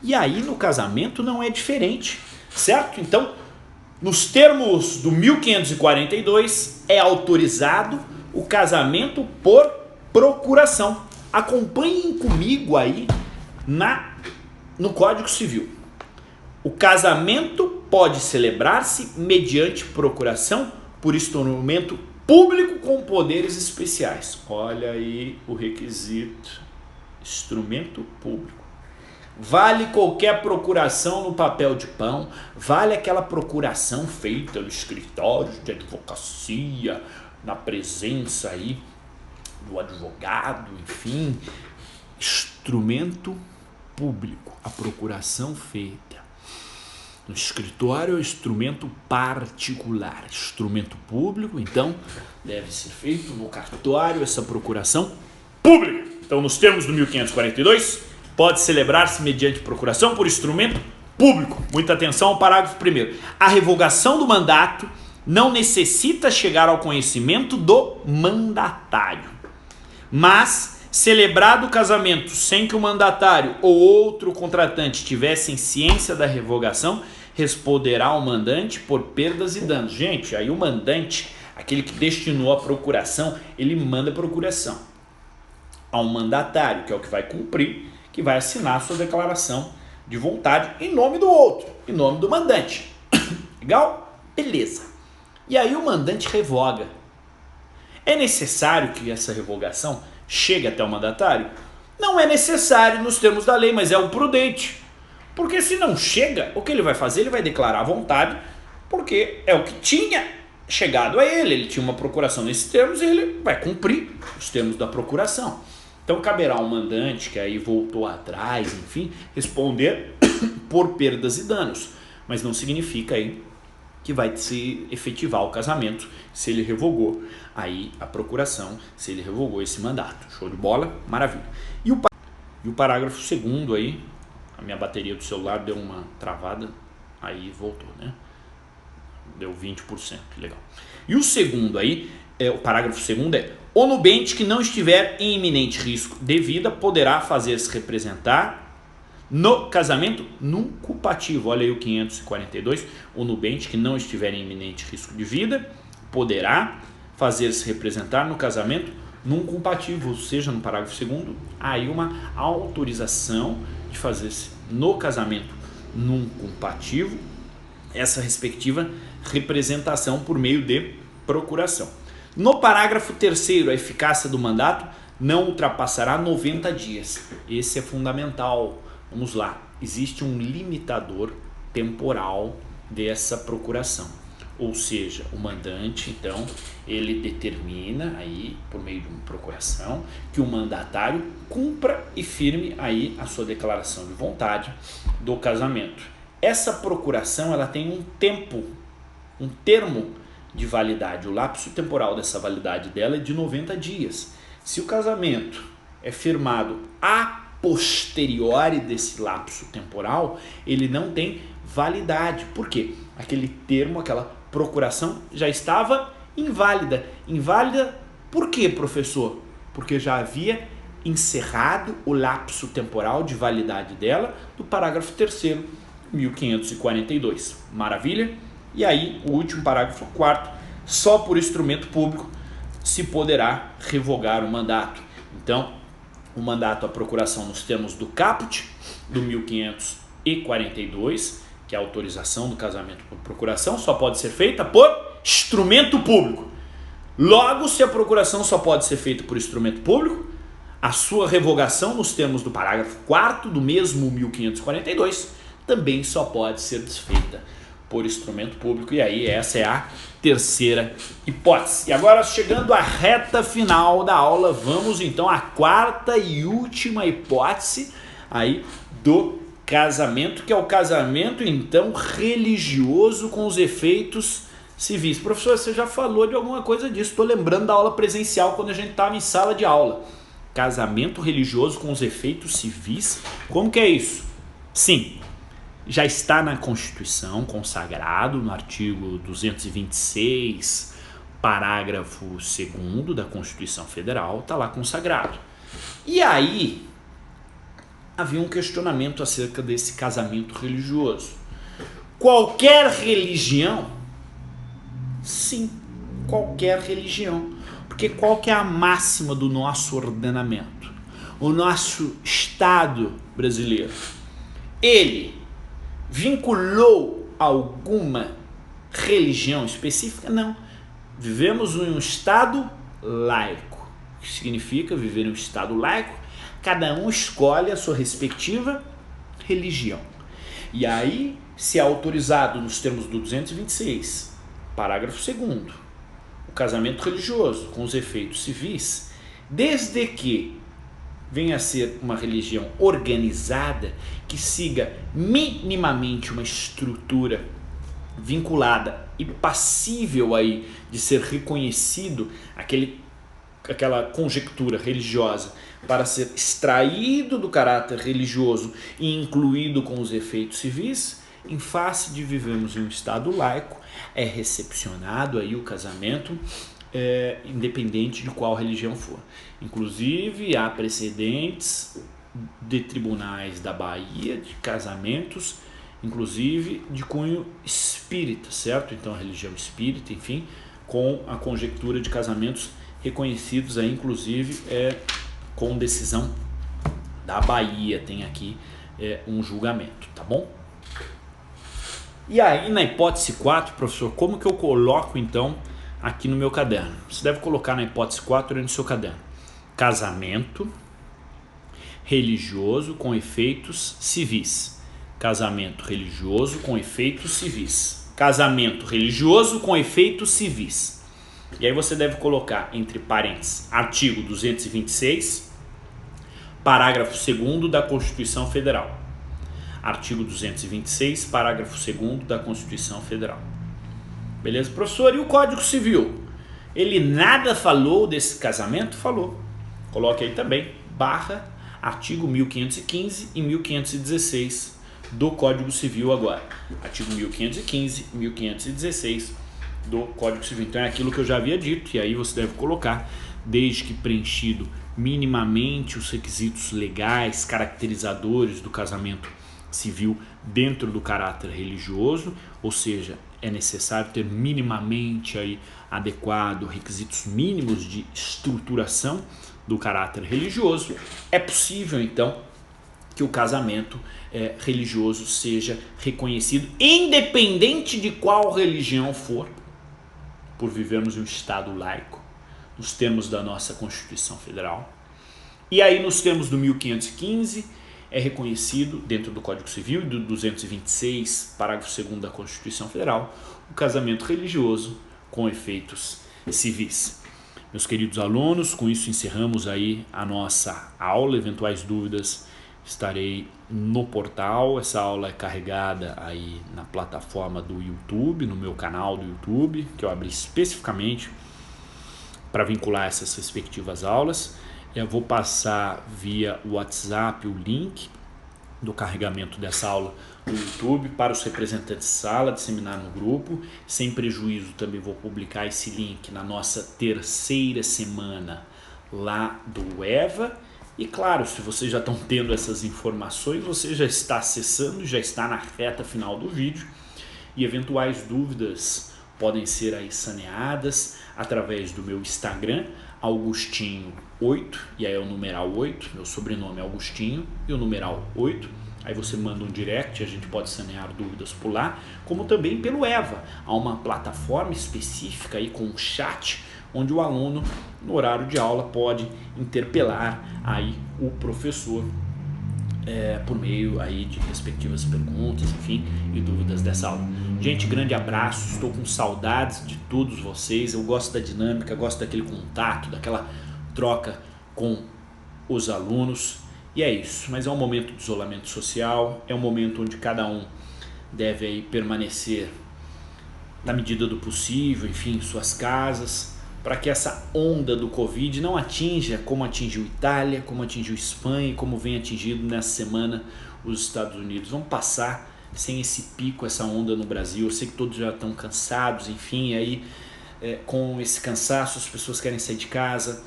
E aí no casamento não é diferente, certo? Então, nos termos do 1542, é autorizado o casamento por procuração. Acompanhem comigo aí no Código Civil. O casamento pode celebrar-se mediante procuração por instrumento público com poderes especiais. Olha aí o requisito: instrumento público. Vale qualquer procuração no papel de pão, vale aquela procuração feita no escritório de advocacia, na presença aí do advogado, enfim. Instrumento público, a procuração feita no escritório é um instrumento particular. Instrumento público, então, deve ser feito no cartório essa procuração pública. Então, nos termos do 1542, pode celebrar-se mediante procuração por instrumento público. Muita atenção ao parágrafo 1º. A revogação do mandato não necessita chegar ao conhecimento do mandatário. Mas, celebrado o casamento sem que o mandatário ou outro contratante tivessem ciência da revogação, responderá ao mandante por perdas e danos. Gente, aí o mandante, aquele que destinou a procuração, ele manda a procuração ao mandatário, que é o que vai cumprir, que vai assinar a sua declaração de vontade em nome do outro, em nome do mandante. Legal? Beleza. E aí o mandante revoga. É necessário que essa revogação chegue até o mandatário? Não é necessário nos termos da lei, mas é o prudente. Porque se não chega, o que ele vai fazer? Ele vai declarar a vontade, porque é o que tinha chegado a ele. Ele tinha uma procuração nesses termos e ele vai cumprir os termos da procuração. Então caberá ao mandante, que aí voltou atrás, enfim, responder por perdas e danos. Mas não significa aí que vai se efetivar o casamento se ele revogou aí a procuração, se ele revogou esse mandato. Show de bola? Maravilha. E o parágrafo 2º aí, a minha bateria do celular deu uma travada, aí voltou, né? Deu 20%, legal. E o segundo aí, o parágrafo 2º é: o nubente que não estiver em iminente risco de vida poderá fazer-se representar no casamento nuncupativo. Olha aí o 542. O nubente que não estiver em iminente risco de vida poderá fazer-se representar no casamento nuncupativo, ou seja, no parágrafo 2º, há aí uma autorização de fazer-se no casamento nuncupativo essa respectiva representação por meio de procuração. No parágrafo 3º, a eficácia do mandato não ultrapassará 90 dias. Esse é fundamental. Vamos lá. Existe um limitador temporal dessa procuração. Ou seja, o mandante, então, ele determina aí, por meio de uma procuração, que o mandatário cumpra e firme aí a sua declaração de vontade do casamento. Essa procuração, ela tem um tempo, um termo de validade. O lapso temporal dessa validade dela é de 90 dias. Se o casamento é firmado a posteriori desse lapso temporal, ele não tem validade. Por quê? Aquele termo, aquela procuração já estava inválida. Inválida por quê, professor? Porque já havia encerrado o lapso temporal de validade dela do parágrafo 3º, 1542. Maravilha? E aí, o último parágrafo 4º, só por instrumento público se poderá revogar o mandato. Então, o mandato à procuração nos termos do caput, do 1542, que é a autorização do casamento por procuração, só pode ser feita por instrumento público. Logo, se a procuração só pode ser feita por instrumento público, a sua revogação nos termos do parágrafo 4º do mesmo 1542 também só pode ser desfeita por instrumento público. E aí essa é a terceira hipótese. E agora, chegando à reta final da aula, vamos então à quarta e última hipótese aí do casamento, que é o casamento então religioso com os efeitos civis. Professor, você já falou de alguma coisa disso, estou lembrando da aula presencial quando a gente estava em sala de aula. Casamento religioso com os efeitos civis, como que é isso? Sim, já está na Constituição, consagrado no artigo 226, parágrafo 2º da Constituição Federal, está lá consagrado. E aí, havia um questionamento acerca desse casamento religioso. Qualquer religião? Sim, qualquer religião. Porque qual que é a máxima do nosso ordenamento? O nosso Estado brasileiro, ele vinculou alguma religião específica? Não. Vivemos em um Estado laico. O que significa viver em um Estado laico? Cada um escolhe a sua respectiva religião. E aí, se é autorizado nos termos do 226, parágrafo 2º, o casamento religioso com os efeitos civis, desde que venha a ser uma religião organizada que siga minimamente uma estrutura vinculada e passível aí de ser reconhecido aquela conjectura religiosa para ser extraído do caráter religioso e incluído com os efeitos civis, em face de vivemos em um Estado laico, é recepcionado aí o casamento independente de qual religião for. Inclusive, há precedentes de tribunais da Bahia de casamentos, inclusive de cunho espírita, certo? Então, a religião espírita, enfim, com a conjectura de casamentos reconhecidos aí, inclusive, com decisão da Bahia, tem aqui um julgamento, tá bom? E aí, na hipótese 4, professor, como que eu coloco, então, aqui no meu caderno? Você deve colocar na hipótese 4 no seu caderno. Casamento religioso com efeitos civis. Casamento religioso com efeitos civis. Casamento religioso com efeitos civis. E aí você deve colocar entre parênteses artigo 226, parágrafo 2º da Constituição Federal. Artigo 226, parágrafo 2º da Constituição Federal. Beleza, professor? E o Código Civil? Ele nada falou desse casamento? Falou. Coloque aí também, barra, artigo 1515 e 1516 do Código Civil agora. Artigo 1515 e 1516 do Código Civil. Então é aquilo que eu já havia dito, e aí você deve colocar, desde que preenchido minimamente os requisitos legais, caracterizadores do casamento civil dentro do caráter religioso, ou seja, é necessário ter minimamente aí adequado requisitos mínimos de estruturação do caráter religioso, é possível então que o casamento religioso seja reconhecido, independente de qual religião for, por vivermos em um Estado laico, nos termos da nossa Constituição Federal. E aí, nos termos do 1515, é reconhecido, dentro do Código Civil e do 226, parágrafo 2º da Constituição Federal, o casamento religioso com efeitos civis. Meus queridos alunos, com isso encerramos aí a nossa aula. Eventuais dúvidas, estarei no portal. Essa aula é carregada aí na plataforma do YouTube, no meu canal do YouTube, que eu abri especificamente para vincular essas respectivas aulas. Eu vou passar via WhatsApp o link do carregamento dessa aula no YouTube para os representantes de sala, disseminar no grupo. Sem prejuízo, também vou publicar esse link na nossa 3ª semana lá do EVA. E claro, se vocês já estão tendo essas informações, você já está acessando, já está na reta final do vídeo. E eventuais dúvidas podem ser aí saneadas através do meu Instagram, Augustinho8, e aí é o numeral 8, meu sobrenome é Augustinho e o numeral 8. Aí você manda um direct, a gente pode sanear dúvidas por lá, como também pelo EVA. Há uma plataforma específica aí com um chat, onde o aluno, no horário de aula, pode interpelar aí o professor por meio aí de respectivas perguntas, enfim, e dúvidas dessa aula. Gente, grande abraço, estou com saudades de todos vocês, eu gosto da dinâmica, gosto daquele contato, daquela troca com os alunos, e é isso. Mas é um momento de isolamento social, é um momento onde cada um deve aí permanecer na medida do possível, enfim, em suas casas, para que essa onda do Covid não atinja como atingiu Itália, como atingiu Espanha e como vem atingido nessa semana os Estados Unidos. Vamos passar sem esse pico, essa onda no Brasil. Eu sei que todos já estão cansados, enfim, aí com esse cansaço as pessoas querem sair de casa.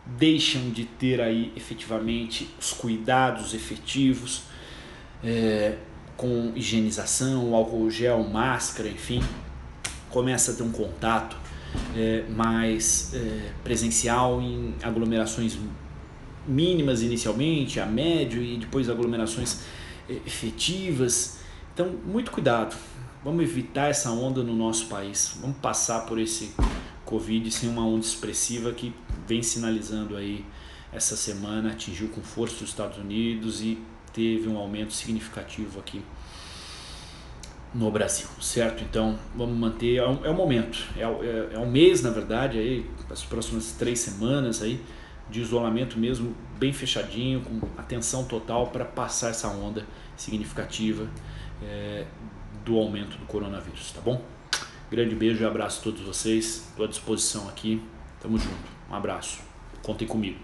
deixam de ter aí efetivamente os cuidados efetivos, com higienização, álcool gel, máscara, enfim, começa a ter um contato mais presencial em aglomerações mínimas inicialmente, a médio e depois aglomerações efetivas. Então, muito cuidado, vamos evitar essa onda no nosso país, vamos passar por esse Covid sem uma onda expressiva que vem sinalizando aí essa semana, atingiu com força os Estados Unidos e teve um aumento significativo aqui no Brasil, certo? Então vamos manter, é o momento, é um mês na verdade, aí, as próximas 3 semanas aí, de isolamento mesmo, bem fechadinho, com atenção total para passar essa onda significativa do aumento do coronavírus, tá bom? Grande beijo e abraço a todos vocês, estou à disposição aqui, tamo junto, um abraço, contem comigo.